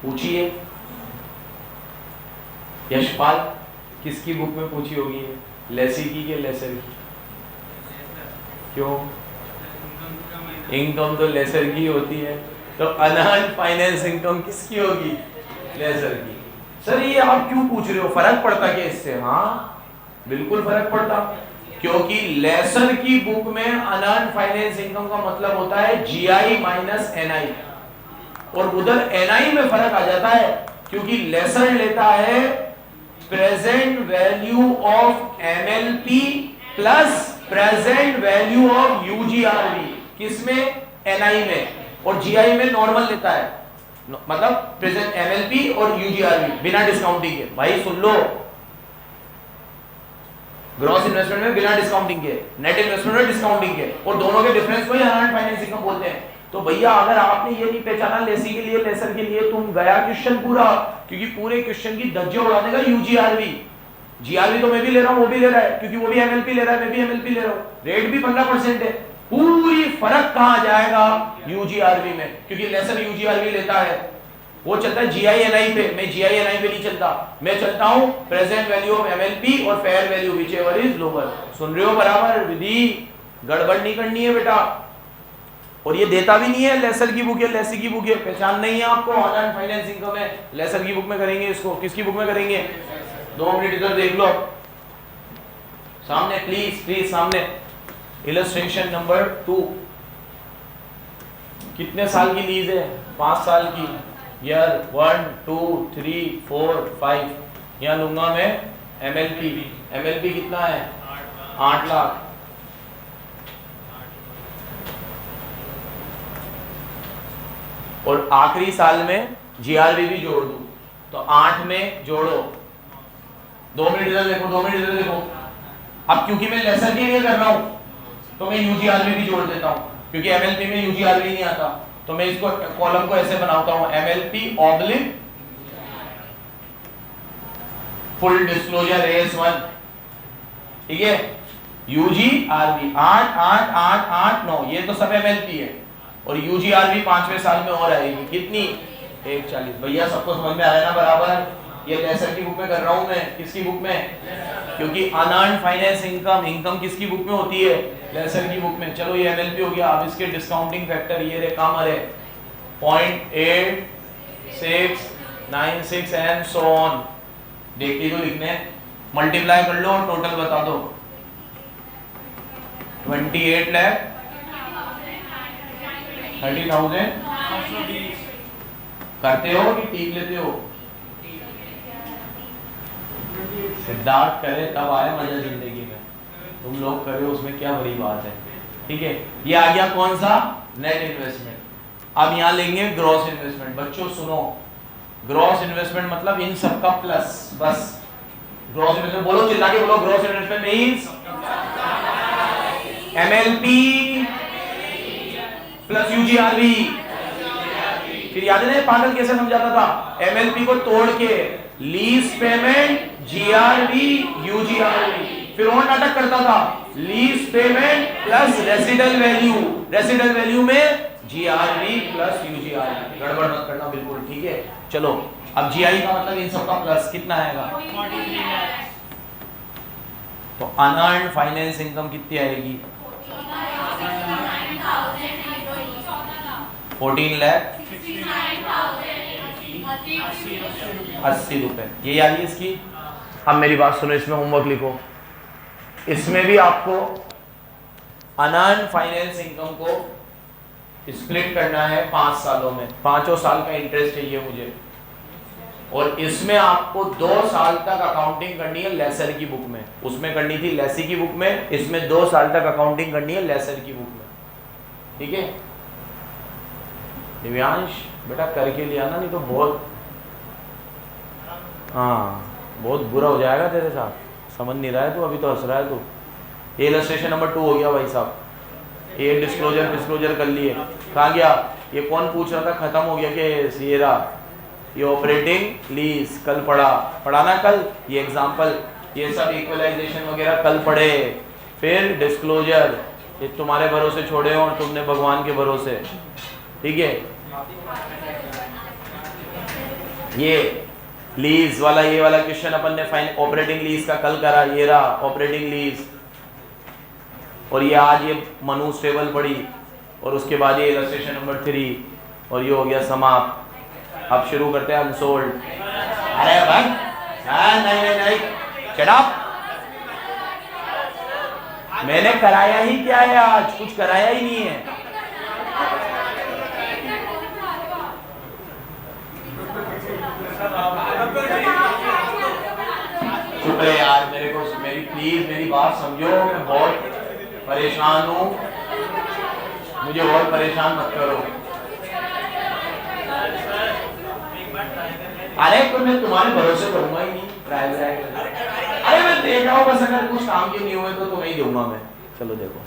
पूछी है। यशपाल किसकी बुक में पूछी होगी? लेसी की के लेसर की? क्यों? इनकम तो लेसर की होती है, तो अनअर्न्ड फाइनेंस इनकम किसकी होगी? लेसर की। सर ये आप क्यों पूछ रहे हो, फर्क पड़ता क्या इससे? हाँ बिल्कुल फर्क पड़ता, क्योंकि लेसर की बुक में अनअर्न्ड फाइनेंस इनकम का मतलब होता है GI माइनस NI, और उधर NI में फर्क आ जाता है, क्योंकि लेसर लेता है present value of MLP plus present value of UGRV। किसमें? NI में, और GI में नॉर्मल लेता है, मतलब प्रेजेंट MLP और UGRV बिना डिस्काउंटिंग के। भाई सुन लो, ग्रॉस इन्वेस्टमेंट में बिना डिस्काउंटिंग के, नेट इन्वेस्टमेंट में डिस्काउंटिंग के, और दोनों के डिफरेंस को ही अनअर्न्ड फाइनेंस इनकम बोलते हैं। तो भैया अगर आपने ये नहीं पहचाना लेसी के लिए लेसर के लिए, तुम गया क्वेश्चन पूरा, क्योंकि पूरे क्वेश्चन की धज्जियां उड़ा देगा UGRV। GRV तो मैं भी ले रहा हूं, वो भी ले रहा है, क्योंकि वो भी MLP ले रहा है, मैं भी MLP ले रहा हूं, रेट भी 15% है। पूरी फर्क कहां जाएगा? UGRV में, क्योंकि लेसर UGRV लेता है, वो चलता है GI NI पे, मैं GI NI पे नहीं चलता, मैं चलता हूं प्रेजेंट वैल्यू ऑफ MLP और fair value whichever is lower. सुन रहे हो बराबर? विधि गड़बड़ नहीं करनी है बेटा। और ये देता भी नहीं है, लेसर की बुक है, लेसी की बुक है, पहचान नहीं है आपको। अनअर्न्ड फाइनेंस इनकम है, लेसर की बुक में करेंगे इसको, किसकी बुक में करेंगे? 2 मिनट इधर देख लो सामने, प्लीज सामने। इलस्ट्रेशन नंबर 2, कितने साल की लीज है? 5 साल की। ईयर 1 2 3 4 5, यहां लूंगा मैं MLP कितना है? 8 लाख। और आखिरी साल में GRV भी जोड़ दूं, तो 8 में जोड़ो। 2 मिनट इधर देखो, 2 मिनट इधर देखो। अब क्योंकि मैं लेसर के लिए कर रहा हूं, तो मैं UGRV भी जोड़ देता हूं, क्योंकि MLP में UGRV नहीं आता, तो मैं इसको कॉलम को ऐसे बनाता हूं, MLP oblique full disclosure AS1। ठीक है, UGRV 8 8 8 8 9, ये तो सब MLP है, और UGRV 5वें साल में और आएगी। कितनी? 140। भैया सबको समझ में आया ना बराबर? ये लेसर की बुक में कर रहा हूं मैं, किसकी बुक में? क्योंकि अनअर्न्ड फाइनेंस इनकम किसकी बुक में होती है? लेसर की बुक में। चलो ये MLP हो गया। अब इसके डिस्काउंटिंग फैक्टर ये रे, कम है 0.8696 एंड सो ऑन। देखिए तो लिखने, मल्टीप्लाई कर लो और टोटल बता दो। 28 लाख 30,000 करते हो कि टीक लेते हो? सिद्धार्थ करे तब आए मजा जिंदगी में, तुम लोग करे उसमें क्या बड़ी बात है। ठीक है, ये आ गया कौन सा? Net investment. अब यहां लेंगे ग्रॉस इन्वेस्टमेंट। बच्चों सुनो, ग्रॉस इन्वेस्टमेंट मतलब इन सब का प्लस, बस ग्रॉस इन्वेस्टमेंट बोलो, चिल्ला के बोलो। Gross investment means MLP plus UGRV। फिर याद है ना पागल कैसे समझाता था? MLP को तोड़ के लीज पेमेंट GRV UGRV, फिर और नाटक करता था, lease payment plus residual value में GRV प्लस UGRV। गड़बड़ मत करना बिल्कुल, ठीक है। चलो अब GI का मतलब इन सब का प्लस कितना आएगा? 43 लाख। तो अनअर्न्ड फाइनेंस इनकम कितनी आएगी? 14 लाख 80 रुपए। ये आ रही है इसकी। अब मेरी बात सुनो, इसमें होमवर्क लिखो। इसमें भी आपको अनअर्न्ड फाइनेंस इनकम को स्प्लिट करना है 5 सालों में। 5 साल का इंटरेस्ट चाहिए मुझे, और इसमें आपको 2 साल तक अकाउंटिंग करनी है लेसर की बुक में। उसमें करनी थी लेसी की बुक में, इसमें 2 साल तक अकाउंटिंग करनी है लेसर की बुक में। ठीक है दिव्यांश? बेटा करके लिया ना, नहीं तो बहुत, हाँ बहुत बुरा हो जाएगा तेरे साथ। समझ नहीं रहा है तू, अभी तो हंस रहा है तू। ये इलस्ट्रेशन नंबर 2 हो गया भाई साहब। ये डिस्क्लोजर कर लिए। कहाँ गया ये? कौन पूछ रहा था? खत्म हो गया कि ये रहा ये ऑपरेटिंग लीज। कल पढ़ा ना कल ये एग्जाम्पल, ये सब इक्वलाइजेशन वगैरह कल पढ़े। फिर डिस्क्लोजर, ये तुम्हारे भरोसे छोड़े हो और तुमने भगवान के भरोसे, ठीक है। ये लीज वाला, ये वाला क्वेश्चन अपन ने फाइन ऑपरेटिंग लीज का कल करा। ये रहा ऑपरेटिंग लीज, और ये आज ये मनु स्टेबल पड़ी, और उसके बाद ये इलस्ट्रेशन नंबर 3, और ये हो गया समाप्त। अब शुरू करते हैं अनसोल्ड। अरे भाई नहीं शट अप। मैंने कराया ही क्या है? आज कुछ कराया ही नहीं है। चुप रहे यार, मेरे को प्लीज मेरी बात समझो। मैं बहुत परेशान हूँ, मुझे बहुत परेशान मत करो। अरे तो मैं तुम्हारे भरोसे करूंगा ही नहीं। अरे मैं देख रहा हूँ, बस अगर कुछ काम के नहीं हुए तो तुम्हें ही दूंगा मैं। चलो देखो,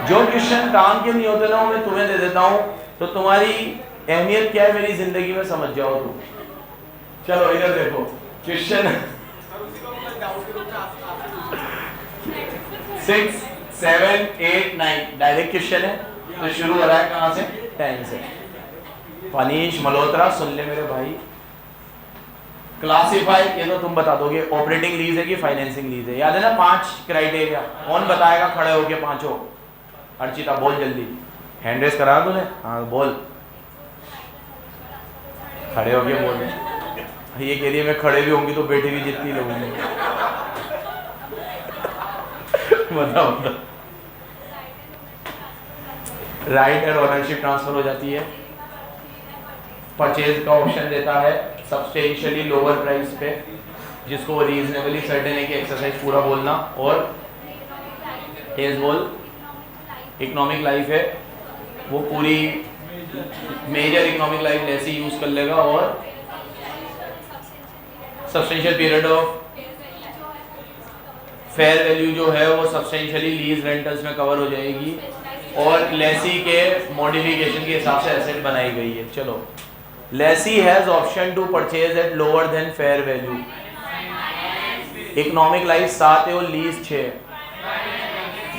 जो क्वेश्चन काम के नहीं होते ना मैं तुम्हें दे देता हूँ, तो तुम्हारी अहमियत क्या है मेरी जिंदगी में समझ जाओ तुम। चलो इधर देखो क्वेश्चन 6, 7, 8, 9 डायरेक्ट क्वेश्चन है। तो शुरू हो रहा है कहाँ से? 10 से। पनीश मल्होत्रा सुन ले मेरे भाई। क्लासिफाई, ये तो तुम बता दोगे ऑपरेटिंग लीज है कि फाइनेंसिंग लीज है। याद है ना 5 क्राइटेरिया? कौन बताएगा खड़े होके पांचों? अर्चिता बोल जल्दी, हैंड रेस करा तूने? हाँ बोल, खड़े होके बोल। ये कह रही है मैं खड़े भी होंगी तो बैठे भी जितनी लगूंगी। बताओ। राइट एंड ओनरशिप ट्रांसफर हो जाती है। परचेज का ऑप्शन देता है सब्सटेंशियली लोअर प्राइस पे, जिसको रीजनेबली सर्टेन है कि एक्सरसाइज पूरा बोलना। और तेज बोल। इकोनॉमिक लाइफ है, वो पूरी मेजर इकोनॉमिक लाइफ ऐसे यूज कर लेगा। और substantial period of fair value जो है वो सब्सटेंशियली लीज रेंटल्स में कवर हो जाएगी, और लेसी के मॉडिफिकेशन के हिसाब से एसेट बनाई गई है। चलो, lessee has option to purchase at lower than fair value. Economic life 7 है और लीज 6।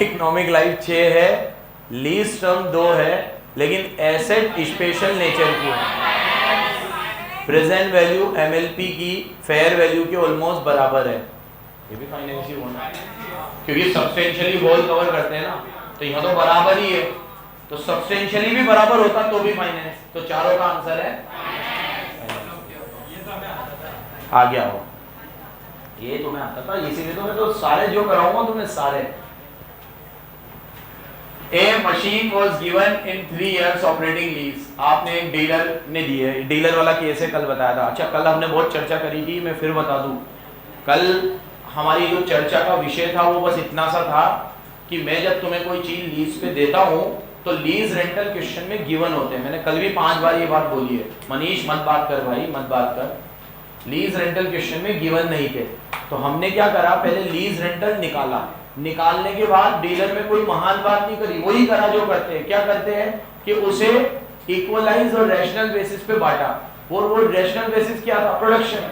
इकोनॉमिक लाइफ 6 है, लीज टर्म 2 है, लेकिन एसेट स्पेशल नेचर की है। प्रेजेंट वैल्यू एमएलपी की फेयर वैल्यू के ऑलमोस्ट बराबर है। ये भी फाइनेंशियल होना, क्योंकि सब्सटेंशियली होल कवर करते हैं ना, तो यहाँ तो बराबर ही है। तो सब्सटेंशियली भी बराबर होता तो भी फाइनेंस। तो चारों का आंसर है। आ गया हो, ये तुम्हें आता था, इसीलिए तो मैं तो सारे जो कराऊंगा तुम्हें सारे। A machine was given in 3 years operating lease. आपने एक डीलर ने दी है, डीलर वाला केस है, कल बताया था। अच्छा कल हमने बहुत चर्चा करी थी, मैं फिर बता दूं। कल हमारी जो चर्चा का विषय था वो बस इतना सा था कि मैं जब तुम्हें कोई चीज लीज पे देता हूँ तो लीज रेंटल क्वेश्चन में गिवन होते हैं। मैंने कल भी 5 बार ये बात बोली है। मनीष मत बात कर भाई, मत बात कर। लीज रेंटल क्वेश्चन में गिवन नहीं थे, तो हमने क्या करा, पहले लीज रेंटल निकाला। निकालने के बाद डीलर में कोई महान बात नहीं करी, वही करा जो करते हैं। क्या करते हैं कि उसे इक्वलाइज और रैशनल बेसिस पे बांटा। और वो रैशनल बेसिस क्या था? प्रोडक्शन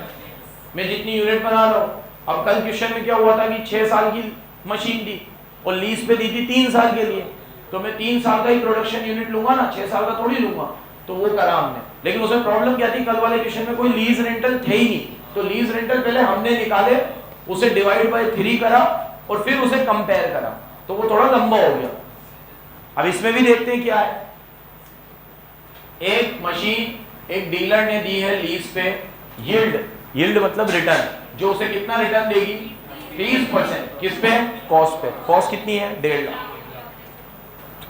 में जितनी यूनिट बना रहा हूँ। अब कल क्वेश्चन में क्या हुआ था कि 6 साल की मशीन दी और लीज पे दी थी 3 साल के लिए, तो मैं 3 साल का ही प्रोडक्शन यूनिट लूंगा ना, 6 साल का थोड़ी लूंगा। तो वो करा हमने, लेकिन उसमें प्रॉब्लम क्या थी? कल वाले क्वेश्चन में कोई लीज रेंटल थे ही नहीं। तो लीज रेंटल पहले हमने निकाले, उसे डिवाइड बाय 3 करा और फिर उसे कंपेयर करा, तो वो थोड़ा लंबा हो गया। अब इसमें भी देखते हैं क्या है। एक मशीन एक डीलर ने दी है लीज पे, यील्ड मतलब रिटर्न, जो उसे कितना रिटर्न देगी? 30%। किस पे? कॉस्ट पे। कॉस्ट कितनी है? 1.5 लाख।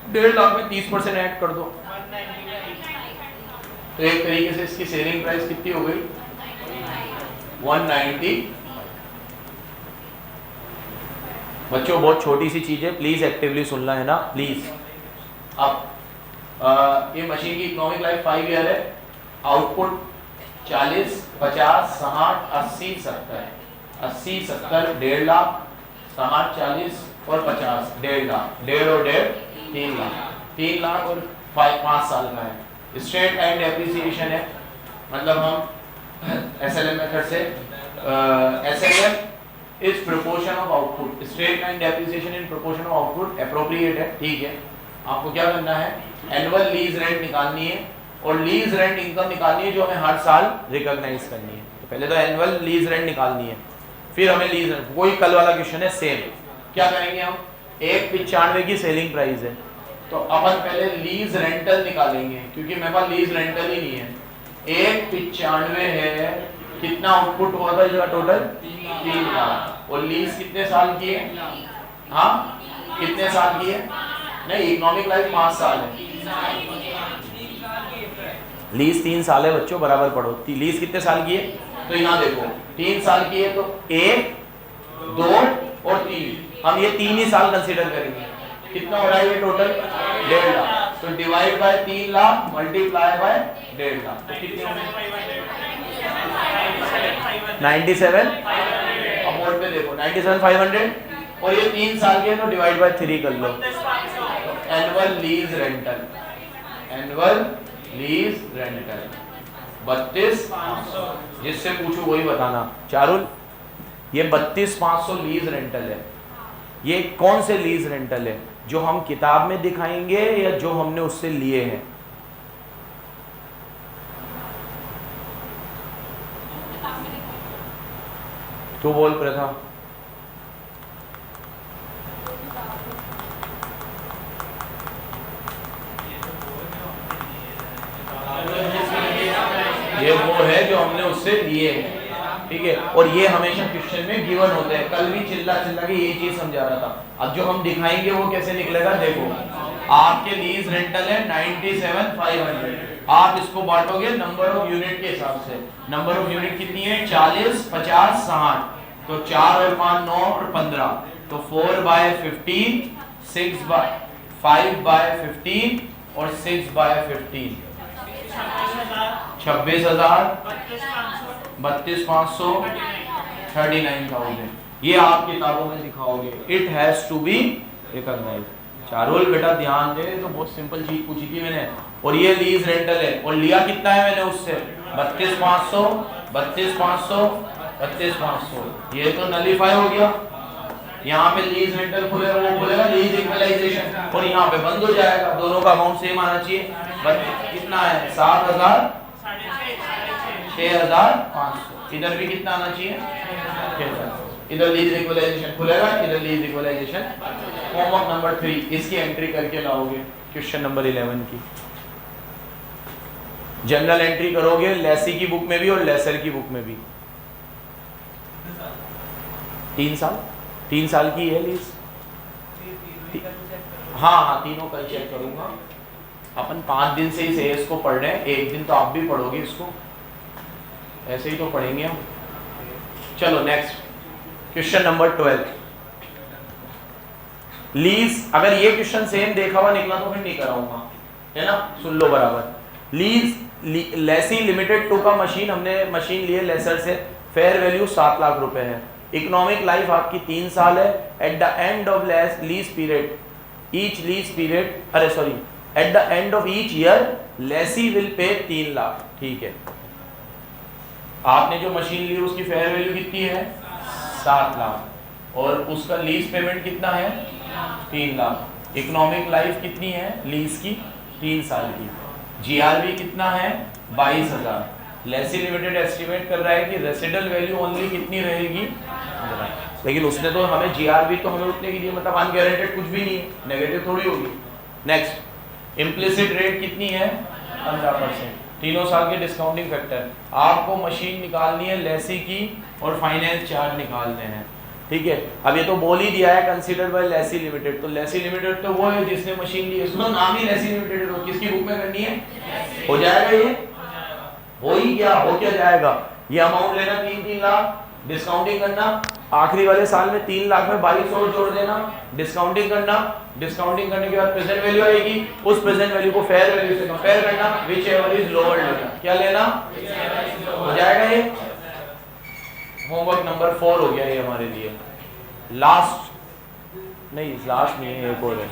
1.5 लाख में 30% ऐड कर दो, तो एक तरीके से इसकी सेलिंग प्राइस कितनी हो गई? 190। बच्चों बहुत छोटी सी चीज है, प्लीज एक्टिवली सुनना है ना प्लीज। अब ये मशीन की इकोनॉमिक लाइफ 5 ईयर है, आउटपुट 40, 50, 60, 80, 70, 80, 70, 1.5 लाख, 60, 40 और 50, 1.5 लाख, 1.5 और 1.5 3 लाख, 3 लाख और 5 साल का है। स्ट्रेट लाइन डेप्रिसिएशन है, मतलब हम SLM मेथड से SLM is proportion of output, straight line depreciation in proportion of output appropriate है, ठीक है। आपको क्या करना है, एनुअल लीज रेंट निकालनी है और लीज रेंट इनकम निकालनी है जो हमें हर साल रिकॉग्नाइज करनी है। तो पहले तो एनुअल लीज रेंट निकालनी है, फिर हमें लीज रेंट, वही कल वाला क्वेश्चन है सेम। क्या करेंगे हम, 1.95 की सेलिंग प्राइस है तो अपन पहले लीज रेंटल निकालेंगे, क्योंकि मेरे पास लीज रेंटल ही नहीं है। 1.95 है, कितना आउटपुट हुआ था इसका टोटल, 3 लाख, और लीज कितने साल की है, हाँ कितने साल की है, नहीं इकोनॉमिक लाइफ 5 साल है, लीज 3 साल है बच्चों, बराबर पढ़ो। लीज कितने साल की है, तो यहाँ देखो 3 साल की है, तो 1, 2 और 3, हम ये 3 ही साल कंसीडर करेंगे। कितना हो रहा है ये टोटल, 1.5 लाख, तो divide by 3 lakh multiply by 1.5 lakh, तो कितने हो गए 97, अब बोर्ड पे देखो 97,500, और ये 3 साल के, तो डिवाइड बाय 3 कर लो। Annual lease rental, annual lease rental 32,500, जिससे पूछो वही बताना। चारुल ये 32,500 लीज रेंटल है, ये कौन से लीज रेंटल है, जो हम किताब में दिखाएंगे या जो हमने उससे लिए हैं? तो बोल प्रथा, ये वो है जो हमने उससे लिए हैं, ठीक है। और ये हमेशा क्वेश्चन में गिवन होते हैं, कल भी चिल्ला के ये चीज समझा रहा था। अब जो हम दिखाएंगे वो कैसे निकलेगा, देखो आपके लीज रेंटल है 97,500, आप इसको बांटोगे नंबर ऑफ यूनिट के हिसाब से। नंबर ऑफ यूनिट कितनी है, 40, 50, 60, तो 4 और 5 9 और 15, तो 4/15, 5/15 और 6/15, 26,000, 32,500, 39,000। ये आप किताबों में दिखाओगे, it has to be recognised. चारोल बेटा ध्यान दे, तो बहुत सिंपल चीज पूछी थी मैंने। और ये लीज रेंटल है, और लिया कितना है मैंने उससे, 32,500, 32,500, 32,500, ये तो नलीफाई हो गया। यहाँ पे लीज रेंटल खुलेगा, वो खुलेगा लीज इक्वलाइजेशन, और यहाँ पे बंद हो जाएगा। दोनों का अमाउंट सेम आना चाहिए। कितना है, 7,000, 6,500, इधर भी कितना आना चाहिए, 6,000। इधर लीज इक्वलाइजेशन खुलेगा, इधर लीज इक्वलाइजेशन। होमवर्क नंबर 3 इसकी एंट्री करके लाओगे क्वेश्चन नंबर 11 की। जनरल एंट्री करोगे लेसी की बुक में भी और लेसर की बुक में भी। 3 साल की है लीज। हाँ, तीनों कल चेक करूंगा। अपन 5 दिन से इस एएस को पढ़ रहे हैं, एक दिन तो आप भी पढ़ोगे इसको, ऐसे ही तो पढ़ेंगे हम। चलो नेक्स्ट क्वेश्चन नंबर 12। लीज, अगर ये क्वेश्चन सेम देखा हुआ निकला तो फिर नहीं कराऊंगा, है ना। सुन लो बराबर। लीज लेसी लिमिटेड टू का मशीन, हमने मशीन लिए लेसर से, फेयर वैल्यू 7 लाख रुपए है। इकोनॉमिक लाइफ आपकी 3 साल है। At the end of lease period, each lease period, अरे sorry, at the end of each year lessee will pay 3 lakh. ठीक है, आपने जो मशीन ली उसकी फेयर वैल्यू कितनी है, 7 लाख, और उसका लीज पेमेंट कितना है, 3 लाख। इकोनॉमिक लाइफ कितनी है लीज की, 3 साल की। जीआरबी कितना है, 22,000। लेसी लिमिटेड एस्टिमेट कर रहा है कि रेसिडुअल वैल्यू ओनली कितनी रहेगी, लेकिन उसने तो हमें जीआरबी तो हमें उतने की दी, मतलब अनगारंटेड कुछ भी नहीं है, नेगेटिव थोड़ी होगी। नेक्स्ट, इम्प्लिसिट रेट कितनी है, 15%। 3 साल के डिस्काउंटिंग फैक्टर। आपको मशीन निकालनी है लेसी की और फाइनेंस चार्ज निकालने हैं, ठीक है। अब ये तो बोल ही दिया है कंसीडर्ड बाय लेसी लिमिटेड, तो लेसी लिमिटेड तो वो है जिसने मशीन ली है, उसका नाम ही लेसी लिमिटेड है, तो किसकी बुक में करनी है, हो जाएगा ये, हो ही गया, हो क्या जाएगा। ये अमाउंट लेना 3 लाख, डिस्काउंटिंग करना आखिरी वाले साल में 3 लाख में 22 और जोड़ देना, डिस्काउंटिंग करना, डिस्काउंटिंग करने के बाद प्रेजेंट वैल्यू आएगी, उस प्रेजेंट वैल्यू को फेयर वैल्यू से कंपेयर करना, विच एवर इज लोअर लेना। क्या लेना? हो जाएगा ये। होमवर्क नंबर 4 हो गया ये हमारे लिए। लास्ट नहीं, लास्ट नहीं है, एक और है।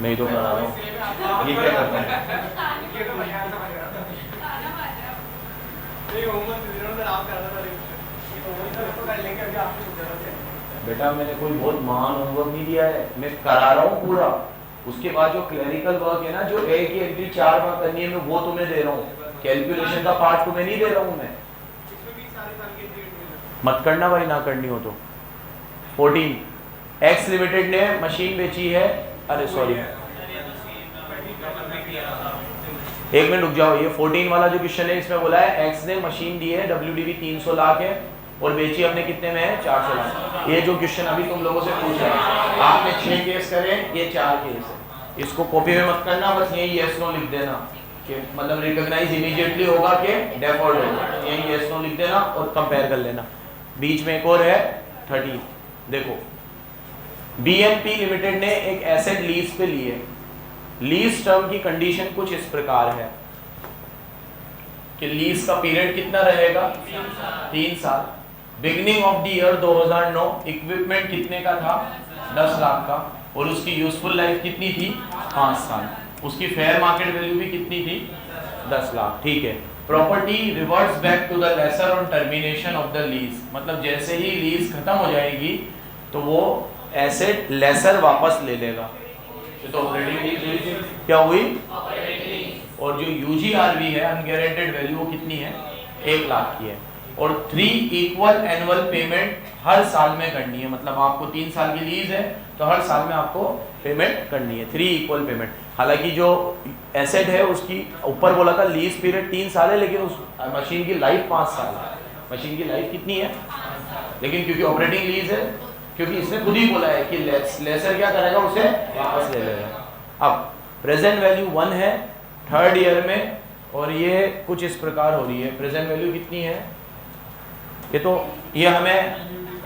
नहीं तो करा रहा हूँ, ये क्या करते हैं? बेटा मैंने कोई बहुत महान होमवर्क नहीं दिया है, मैं करा रहा हूँ पूरा। उसके बाद जो क्लरिकल वर्क है ना, जो ए की एंट्री 4 बार करनी है, मैं वो तुम्हें दे रहा हूँ। कैलकुलेशन का पार्ट तुम्हें नहीं दे रहा हूँ मैं। मत करना भाई, ना करनी हो तो। 14 एक्स लिमिटेड ने मशीन बेची है, अरे सॉरी एक मिनट रुक जाओ। ये 14 वाला जो क्वेश्चन है, इसमें बोला है एक्स ने मशीन दी है, WDV 300 लाख है और बेची हमने कितने में है? 400 लाख। ये जो क्वेश्चन अभी तुम लोगों से पूछ रहा है, आपने 6 केस करे, ये 4 केस है। इसको कॉपी में मत करना, बस यही यस नो लिख देना कि मतलब रिकॉग्नाइज इमीडिएटली होगा कि डेफॉल्ट होगा, यही यस नो लिख देना और कंपेयर कर लेना। बीच में एक और है 30, देखो BNP लिमिटेड ने एक एसेट लीज पे ली है। लीज टर्म की कंडीशन कुछ इस प्रकार है कि लीज का पीरियड कितना रहेगा? 3 साल। Beginning of the year 2009 equipment कितने का था? 10 लाख का, और उसकी यूजफुल लाइफ कितनी थी? 5 साल। उसकी फेयर मार्केट वैल्यू भी कितनी थी? 10 लाख। ठीक है। Property reverts back to the lessor on termination of the lease, मतलब जैसे ही लीज खत्म हो जाएगी तो वो एसेट लेसर वापस ले लेगा। तो ऑपरेटिंग लीज हुई थी, क्या हुई? और जो UGRV है अनगारंटेड वैल्यू, वो कितनी है? 1 लाख की है। और 3 इक्वल एनुअल पेमेंट हर साल में करनी है, मतलब आपको 3 साल की लीज है तो हर साल में आपको पेमेंट करनी है, 3 इक्वल पेमेंट। हालांकि जो एसेट है उसकी ऊपर बोला था लीज पीरियड 3 साल है, लेकिन उस मशीन की लाइफ 5 साल है। मशीन की लाइफ कितनी है? लेकिन क्योंकि ऑपरेटिंग लीज है, क्योंकि इसने खुद ही बोला है कि लेसर क्या करेगा? उसे वापस ले लेगा। अब प्रेजेंट वैल्यू 1 है 3rd ईयर में, और ये कुछ इस प्रकार हो रही है। प्रेजेंट वैल्यू कितनी है? ये हमें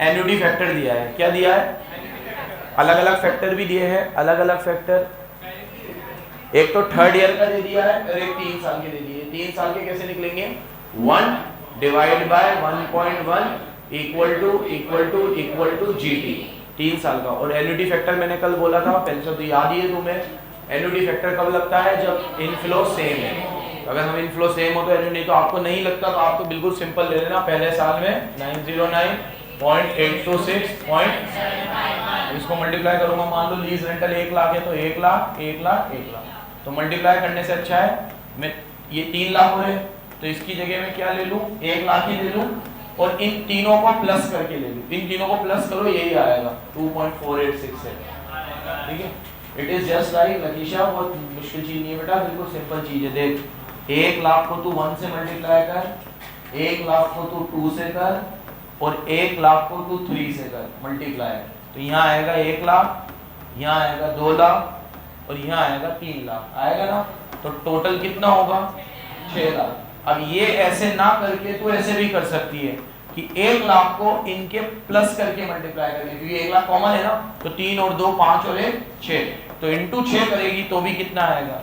एन्युटी फैक्टर दिया है। क्या दिया है? अलग अलग फैक्टर भी दिए हैं, अलग अलग फैक्टर। एक तो 3rd ईयर का दे दिया है और एक 3 साल के दे दिए। 3 साल के कैसे निकलेंगे? 1 divide by 1.1 equal to GT, 3 साल का। और एन्युटी फैक्टर मैंने कल बोला था, पहले से तो याद ही है तुम्हें। एन्युटी फैक्टर कब लगता है? जब इनफ्लो सेम है। अगर हम इनफ्लो सेम हो तो एन्युटी, नहीं तो आपको नहीं लगता तो आप तो बिल्कुल सिंपल ले लेना। पहले साल में 909.826 इसको मल्टीप्लाई करूंगा, मान लो लीज रेंटल 1 लाख है तो 1 लाख 1 लाख 1 लाख, तो मल्टीप्लाई करने से अच्छा है मैं ये 3 लाख हो रहे तो इसकी जगह में क्या ले लूं? 1 लाख ही ले लूं और इन तीनों को प्लस करके ले लूं। इन तीनों को प्लस करो, यही आएगा 2.486 है। ठीक है, it is just like Lakisha, बहुत मुश्किल चीज नहीं है बेटा, बिल्कुल सिंपल चीज है। देख 1 लाख को तू 1 से मल्टीप्लाई कर, 1 लाख को तू 2 से कर और 1 लाख को तू 3 से कर मल्टीप्लाई। तो यहाँ आएगा 1 लाख, यहाँ आएगा 2 लाख और यहाँ आएगा 3 लाख, आएगा ना? तो टोटल कितना होगा? 6 लाख। अब ये ऐसे ना करके तो ऐसे भी कर सकती है कि 1 लाख को इनके प्लस करके मल्टीप्लाई करके, क्योंकि 1 लाख कॉमन है ना, तो 3 और 2 5 और 1 6, तो इंटू 6 करेगी तो भी कितना आएगा?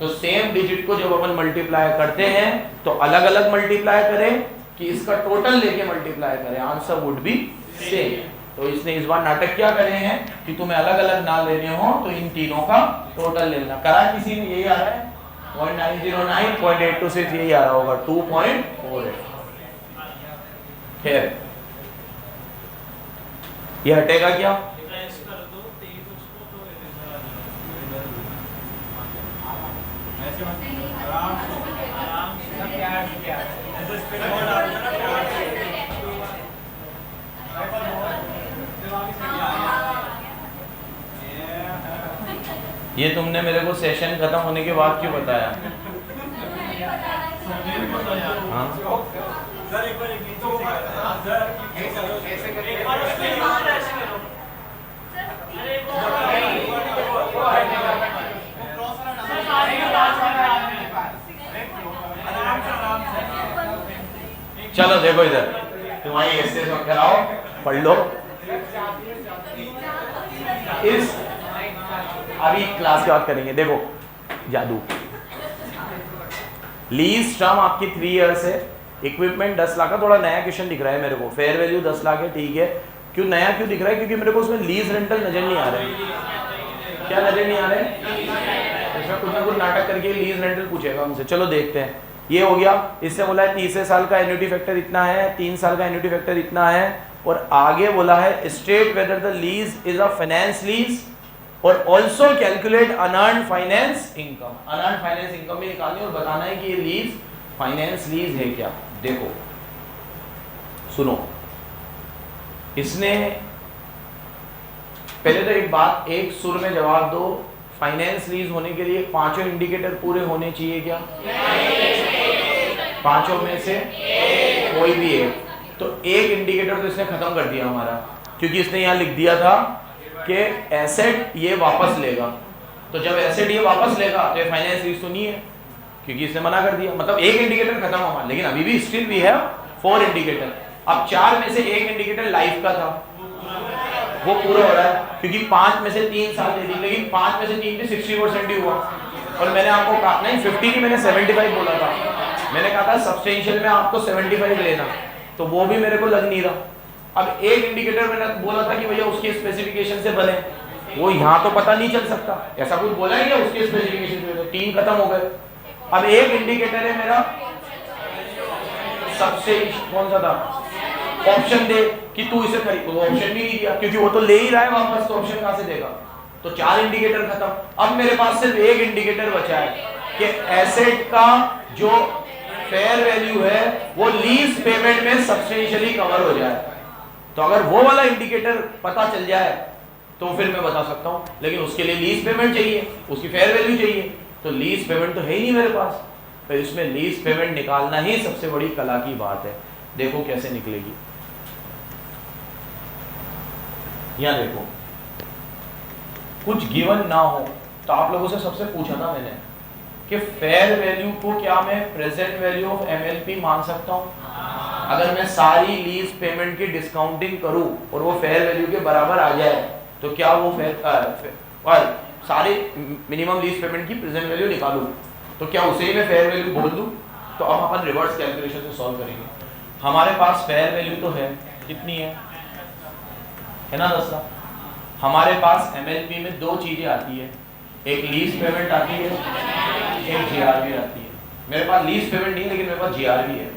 तो सेम डिजिट को जब अपन मल्टीप्लाई करते हैं तो अलग अलग मल्टीप्लाई करें कि इसका टोटल लेके मल्टीप्लाई करें, आंसर वुड बी सेम। तो इसने इस बार नाटक क्या करे हैं कि तुम्हें अलग अलग ना लेने हो तो इन तीनों का टोटल लेना। करा किसी ने? यही आ रहा है 0.909.826, यही आ रहा होगा 2.48। खैर ये हटेगा क्या? ये तुमने मेरे को सेशन खत्म होने के बाद क्यों बताया? हाँ? चलो देखो इधर, तुम्हारी ऐसे कराओ, पढ़ लो। इस अभी क्लास के बाद करेंगे। देखो जादू, लीज टर्म आपकी 3 इयर्स है, इक्विपमेंट 10 लाख का, थोड़ा नया क्वेश्चन दिख रहा है मेरे को, फेयर वैल्यू 10 लाख है, ठीक है। क्यों नया क्यों दिख रहा है? क्योंकि मेरे को उसमें लीज रेंटल नजर नहीं आ रहा है। क्या नजर नहीं आ रहा है? इसमें कुछ ना कुछ नाटक करके लीज रेंटल पूछेगा हमसे। चलो देखते हैं। ये हो गया, इससे बोला है तीसरे साल का एन्युटी फैक्टर इतना है, 3 साल का एन्युटी फैक्टर इतना है, और आगे बोला है state whether the lease is a finance lease और also calculate unearned finance income. Unearned finance income भी निकालनी और बताना है कि ये लीज फाइनेंस लीज है क्या। देखो सुनो, इसने पहले तो एक बात, एक सुर में जवाब दो, फाइनेंस लीज होने के लिए पांचों इंडिकेटर पूरे होने चाहिए क्या? पांचों में से कोई भी एक, तो एक इंडिकेटर तो इसने खत्म कर दिया हमारा, क्योंकि इसने यहां लिख दिया था कि एसेट ये वापस लेगा। तो जब एसेट ये वापस लेगा तो ये फाइनेंस लीज तो नहीं है, क्योंकि इसने मना कर दिया। मतलब एक इंडिकेटर खत्म हमारा, लेकिन अभी भी स्टिल वी हैव 4 इंडिकेटर। अब 4 में से एक इंडिकेटर लाइफ का था, वो पूरा हो रहा है, क्योंकि 5 में से 3 साल दे दी, लेकिन 5 में से 3 भी 60% ही हुआ। और मैंने आपको कहा नहीं 50 की, मैंने 75 बोला था। मैंने कहा था सब्सटेंशियल में आपको 75 लेना, तो वो भी मेरे को लग नहीं रहा। अब एक इंडिकेटर मैंने बोला था कि भैया उसके स्पेसिफिकेशन से बने, वो यहाँ तो पता नहीं चल सकता, ऐसा कुछ बोला है क्या उसके स्पेसिफिकेशन से? 3 खत्म हो गए। अब एक इंडिकेटर है मेरा सबसे, कौन सा था? ऑप्शन दे कि तू इसे खरीद, वो ऑप्शन भी नहीं दिया, क्योंकि वो तो ले ही रहा है वापस, तो ऑप्शन कहां से देगा? तो 4 इंडिकेटर खत्म। अब मेरे पास सिर्फ एक इंडिकेटर बचा है कि एसेट का जो फेयर वैल्यू है वो लीज पेमेंट में सब्सटेंशियली कवर हो जाए। तो अगर वो वाला इंडिकेटर पता चल जाए तो फिर मैं बता सकता हूं, लेकिन उसके लिए लीज पेमेंट चाहिए, उसकी फेयर वैल्यू चाहिए। तो लीज पेमेंट तो है ही नहीं मेरे पास, तो इसमें लीज पेमेंट निकालना ही सबसे बड़ी कला की बात है। देखो कैसे निकलेगी, यहां देखो, कुछ गिवन ना हो तो आप लोगों से सबसे पूछा था मैंने कि फेयर वैल्यू को क्या मैं प्रेजेंट वैल्यू ऑफ एमएलपी मान सकता हूं? अगर मैं सारी लीज पेमेंट की डिस्काउंटिंग करूं और वो फेयर वैल्यू के बराबर आ जाए तो क्या वो और सारे मिनिमम लीज पेमेंट की प्रेजेंट वैल्यू निकालूं तो क्या उसे ही मैं फेयर वैल्यू बोल दूं? तो अब अपन रिवर्स कैलकुलेशन से सॉल्व करेंगे। हमारे पास फेयर वैल्यू तो है, कितनी है ना 10 लाख। हमारे पास एमएलपी में 2 चीजें आती है, एक लीज पेमेंट आती है, एक जीआरबी आती है। मेरे पास लीज पेमेंट नहीं, लेकिन मेरे पास जीआरबी है।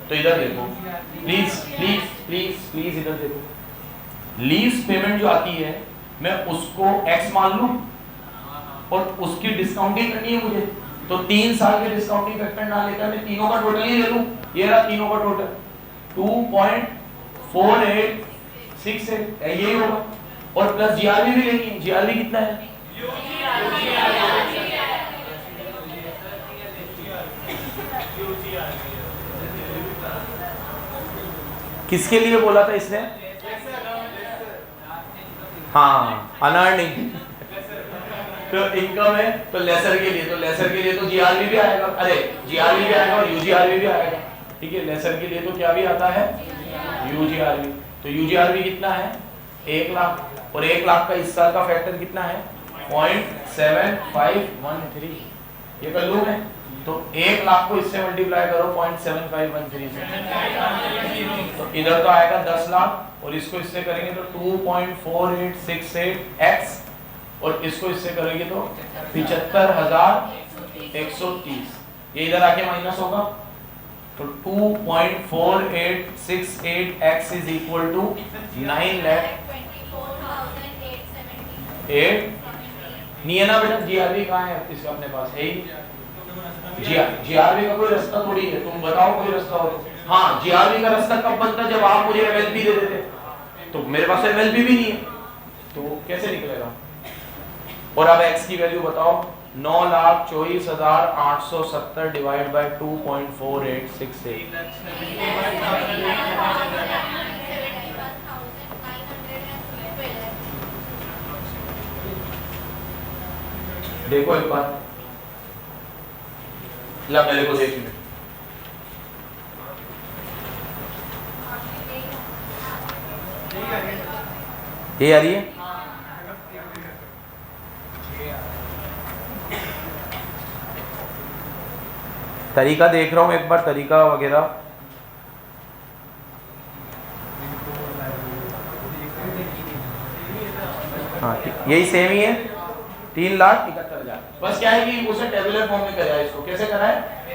तो इधर देखो, प्लीज प्लीज प्लीज प्लीज इधर देखो, लीज पेमेंट जो आती है मैं उसको एक्स मान लूं और उसकी डिस्काउंटिंग करनी है मुझे, तो 3 साल के डिस्काउंटिंग फैक्टर ना लेकर मैं तीनों का टोटल ही ले लूं। ये रहा तीनों का टोटल 2.4868, यही होगा। और प्लस जीआरबी भी लेनी है। जीआरबी कितना है? किसके लिए बोला था इसने? हाँ, अनअर्निंग तो इनकम है, तो लेसर के लिए, तो लेसर के लिए तो जीआरबी भी आएगा, अरे जीआरबी भी आएगा और यूजीआरबी भी आएगा। ठीक है, लेसर के लिए तो क्या भी आता है? यूजीआरबी। तो यूजीआरबी कितना है? 1 लाख, और 1 लाख का इस साल का फैक्टर कितना है? 0.7513। ये कर लूं मैं, तो 1 लाख को इससे मल्टीप्लाई करो 0.7513 से, तो इधर तो आएगा 10 लाख और इसको इससे करेंगे तो 2.4868x और इसको इससे करेंगे तो 75,130। ये इधर आके माइनस होगा, तो 2.4868x इज इक्वल टू 9,08,000 नहीं है ना बेटा? जीआरबी कहाँ है इसका? अपने पास है ही। जीआरबी का कोई रास्ता थोड़ी है, तुम बताओ कोई रास्ता हो। हाँ, जीआरबी का रास्ता कब बनता है? जब आप मुझे एमएलपी दे देते, तो मेरे पास एमएलपी भी नहीं है, तो कैसे निकलेगा? और अब x की वैल्यू बताओ, 9,24,870 डिवाइड बाय 2.4868। देखो एक बार, ला मेरे को देख मिनट, ये आ रही है? तरीका देख रहा हूँ एक बार, तरीका वगैरह। हाँ यही सेम ही है, 3,71,000। बस क्या है कि उसे टेबुलर फॉर्म में करा है। इसको कैसे करा है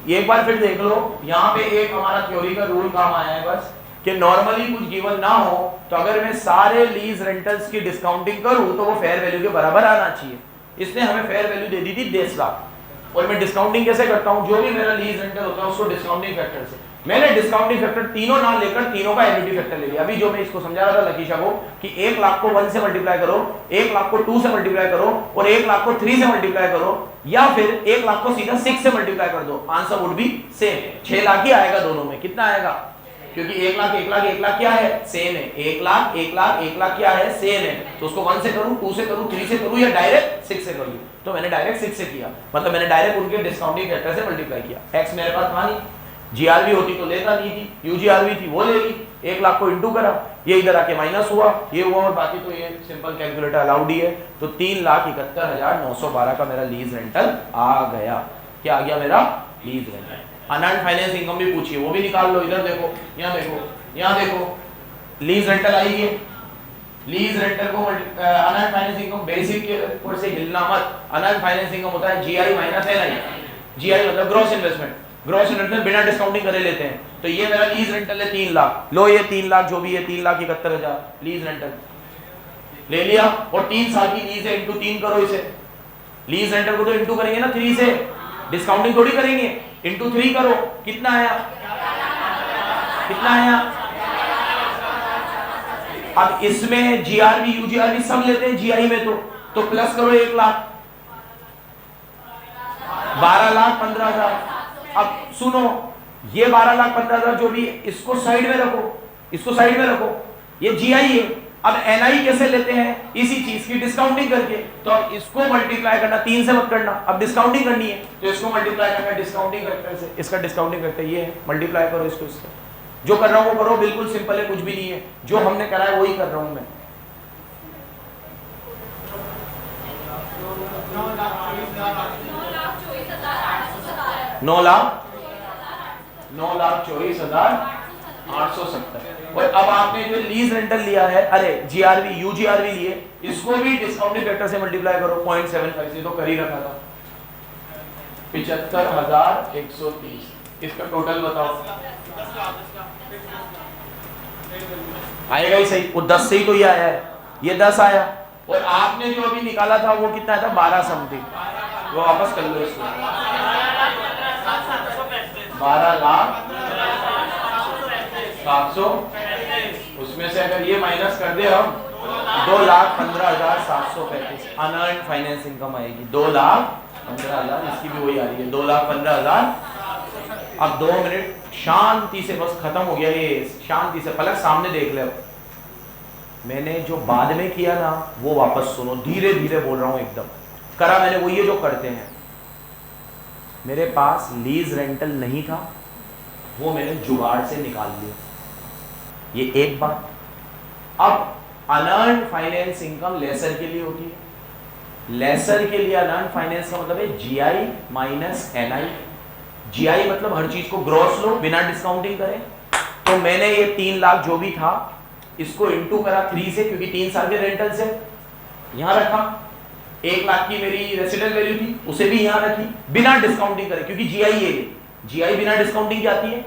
ये एक बार फिर देख लो। यहाँ पे एक हमारा थ्योरी का रूल काम आया है बस, कि नॉर्मली कुछ गिवन ना हो तो अगर मैं सारे लीज रेंटल्स की डिस्काउंटिंग करूं तो वो फेयर वैल्यू के बराबर आना चाहिए। इसने हमें फेयर वैल्यू दे दी थी 10 लाख, और मैं डिस्काउंटिंग कैसे करता हूं, जो भी मेरा लीज रेंटल होता है उसको डिस्काउंटिंग फैक्टर से, मैंने डिस्काउंटिंग फैक्टर तीनों ना लेकर तीनों का एन्युटी फैक्टर ले लिया। अभी जो मैं इसको समझा रहा था लकीशा को कि 1 लाख को 1 से मल्टीप्लाई करो, 1 लाख को 2 से मल्टीप्लाई करो, और 1 लाख को 3 से मल्टीप्लाई करो, या फिर 1 लाख को सीधा 6 से मल्टीप्लाई कर दो, answer would be same. 6 lakh ही आएगा दोनों में। कितना आएगा? क्योंकि 1 लाख 1 लाख 1 लाख क्या है? सेम है। 1 लाख 1 लाख 1 लाख क्या है? सेम है। तो उसको 1 से करूं, 2 से करूं, 3 से करूं, या डायरेक्ट 6 से करूं? तो मैंने डायरेक्ट 6 से किया, मतलब मैंने डायरेक्ट उनके डिस्काउंटिंग फैक्टर से मल्टीप्लाई किया। एक्स मेरे पास था नहीं, जीआरवी होती तो लेता नहीं थी, यूजीआरवी थी वो ले ली, 1 लाख को इंटू करा, ये इधर आके माइनस हुआ, ये हुआ, और बाकी तो ये सिंपल कैलकुलेटर अलाउड ही है। तो 3,71,912 का मेरा लीज रेंटल आ गया। क्या आ गया मेरा? Lease rental. Unearned finance income भी पूछिए, वो भी निकाल लो। इधर देखो, यहाँ देखो, यहाँ देखो, लीज रेंटल आई है। लीज रेंटल को अनअर्न्ड फाइनेंस इनकम बेसिक के ऊपर से हिलना मत। अनअर्न्ड फाइनेंस इनकम होता है जीआई माइनस एनआई। जीआई मतलब ग्रॉस इन्वेस्टमेंट, ग्रॉस इन्वेस्टमेंट बिना डिस्काउंटिंग करे लेते हैं। तो ये मेरा लीज रेंटल है 3 लाख। लो ये 3 लाख जो भी है, 3,71,000 लीज रेंटल ले लिया, और 3 साल की लीज है, इंटू 3 करो इसे। लीज रेंटल को तो इंटू करेंगे ना 3 से, डिस्काउंटिंग थोड़ी करेंगे। इंटू 3 करो, कितना आया? कितना आया? अब इसमें जीआरवी यूजीआरवी सब लेते हैं जीआई में, तो प्लस करो 1 लाख, 12,15,000। अब सुनो, ये 12,15,000 जो भी, इसको साइड में रखो, इसको साइड में रखो, ये जीआई है। अब एनआई कैसे लेते हैं? इसी चीज की डिस्काउंटिंग करके। तो अब इसको मल्टीप्लाई करना, 3 से मत करना, अब डिस्काउंटिंग करनी है तो इसको मल्टीप्लाई करना डिस्काउंटिंग फैक्टर से। इसका डिस्काउंटिंग फैक्टर ये है, मल्टीप्लाई करो इसको इससे। जो कर रहा हूं वो करो, बिल्कुल सिंपल है, कुछ भी नहीं है। जो हमने करा है वही कर रहा हूं मैं। 9,24,870। और अब आपने जो लीज रेंटल लिया है, अरे जीआरवी यूजीआरवी लिए, इसको भी डिस्काउंटिंग फैक्टर से मल्टीप्लाई करो 0.75 से, तो कर ही रखा था 75,130। इसका टोटल बताओ, आएगा ही सही, वो 10 से ही तो ये आया है, ये 10 आया। और आपने जो अभी निकाला था वो कितना था? 12 समथिंग। वो वापस कर लो इसको, 12,07,000। उसमें से अगर ये माइनस कर दे हम, 2,15,735 अनअर्न्ड फाइनेंस इनकम आएगी। 2,15,000, इसकी भी वही आ रही है, 2,15,000। अब 2 मिनट शांति से, बस खत्म हो गया ये, शांति से। पलक सामने देख ले। मैंने जो बाद में किया ना वो वापस सुनो, धीरे धीरे बोल रहा हूं एकदम। करा मैंने वो ये जो करते हैं, मेरे पास लीज रेंटल नहीं था, वो मैंने जुगाड़ से निकाल लिया, ये एक बात। अब अनअर्न्ड फाइनेंस इनकम लेसर के लिए होती है, लेसर के लिए अनअर्न्ड फाइनेंस का मतलब है जीआई माइनस एनआई। जीआई मतलब हर चीज को ग्रॉस लो बिना डिस्काउंटिंग करें। तो मैंने ये 3 लाख जो भी था इसको इंटू करा 3 से, क्योंकि 3 साल के रेंटल से यहां रखा। 1 लाख की मेरी रेसिडेंट वैल्यू थी, उसे भी यहां रखी बिना डिस्काउंटिंग करे, क्योंकि जीआई है, जीआई बिना डिस्काउंटिंग की आती है।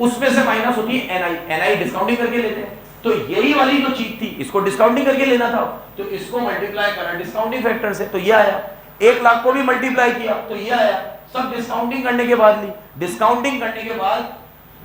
उसमें से माइनस होती है एनआई, एनआई डिस्काउंटिंग करके लेते हैं। तो यही वाली जो चीज थी इसको डिस्काउंटिंग करके लेना था, तो इसको मल्टीप्लाई करा डिस्काउंटिंग फैक्टर से, तो ये आया। 1 लाख को भी मल्टीप्लाई किया तो ये आया। सब डिस्काउंटिंग करने के बाद ली, डिस्काउंटिंग करने के बाद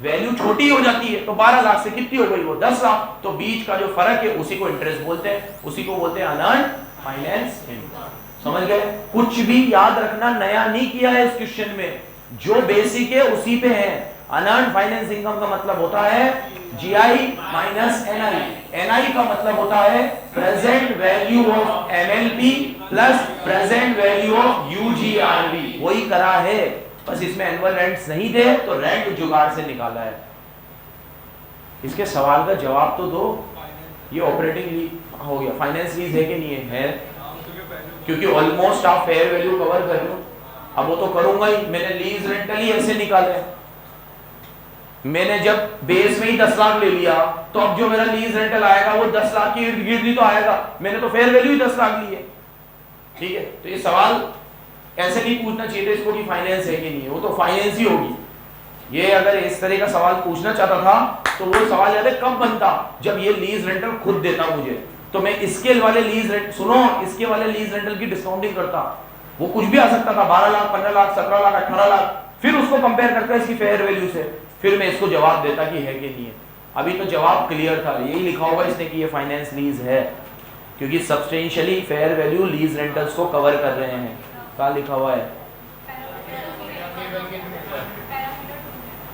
वैल्यू छोटी हो जाती है, तो 12 लाख से कितनी हो गई? वो 10 लाख। तो बीच का जो फर्क है उसी को इंटरेस्ट बोलते हैं, उसी को बोलते हैं अनअर्न्ड फाइनेंस इनकम। समझ गए? कुछ भी याद रखना नया नहीं किया है इस क्वेश्चन में, जो बेसिक है उसी पे है। अनअर्न्ड फाइनेंस इनकम का मतलब होता है जीआई माइनस एनआई। एनआई का मतलब होता है present value of MLP plus present value of UGRV. वही करा है, बस इसमें एनुअल रेंट्स नहीं थे तो रेंट जुगाड़ से निकाला है। इसके सवाल का जवाब तो दो। ये ऑपरेटिंग लीज हो गया, फाइनेंस लीज है कि नहीं है? है, हाँ, उसके पहले क्योंकि ऑलमोस्ट आप फेयर वैल्यू कवर कर रहे हो। अब वो तो करूंगा ही, मैंने लीज रेंटल ही ऐसे निकाले हैं। मैंने जब बेस में ही 10 लाख ले लिया तो अब जो मेरा लीज रेंटल आएगा वो 10 लाख की इर्द गिर्द ही तो आएगा, मैंने तो फेयर वैल्यू ही 10 लाख ली है। ठीक है, तो ये सवाल ऐसे नहीं पूछना चाहिए था इसको कि फाइनेंस है कि नहीं है, वो तो फाइनेंस ही होगी। ये अगर इस तरह का सवाल पूछना चाहता था तो वो सवाल याद है कब बनता, जब ये लीज रेंटल खुद देता मुझे, तो मैं इसके वाले लीज रेंट, सुनो, इसके वाले लीज रेंटल की डिस्काउंटिंग करता। वो कुछ भी आ सकता था, 12 लाख, 15 लाख, 17 लाख, 18 लाख, फिर उसको कंपेयर करता इसकी फेयर वैल्यू से, फिर मैं इसको जवाब देता कि है कि नहीं है। अभी तो जवाब क्लियर था, यही लिखा होगा इसने कि ये फाइनेंस लीज है, क्योंकि substantially fair value lease rentals को कवर कर रहे हैं। कहाँ लिखा हुआ है?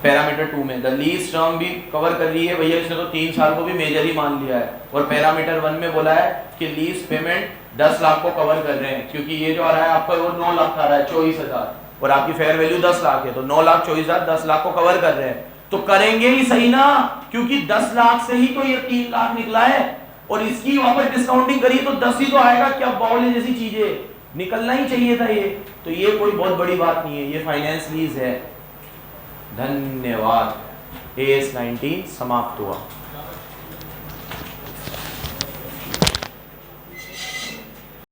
पैरामीटर 2 में द लीज टर्म भी कवर कर रही है भैया, इसने तो 3 साल को भी मेजर ही मान लिया है। और पैरामीटर 1 में बोला है कि लीज पेमेंट 10 लाख को कवर कर रहे हैं, क्योंकि ये जो आ रहा है आपका वो 9 लाख आ रहा है, 24,000, और आपकी फेयर वैल्यू 10 लाख है, तो 9 लाख 24,000 10 लाख को कवर कर रहे हैं। तो करेंगे ही सही ना, क्योंकि 10 लाख से ही तो ये 3 लाख निकला है, और इसकी वहां पर डिस्काउंटिंग करिए तो 10 ही तो आएगा। क्या बाउल जैसी चीजें, निकलना ही चाहिए था ये। तो ये कोई बहुत बड़ी बात नहीं है, ये फाइनेंस लीज है। धन्यवाद। AS 19 समाप्त हुआ।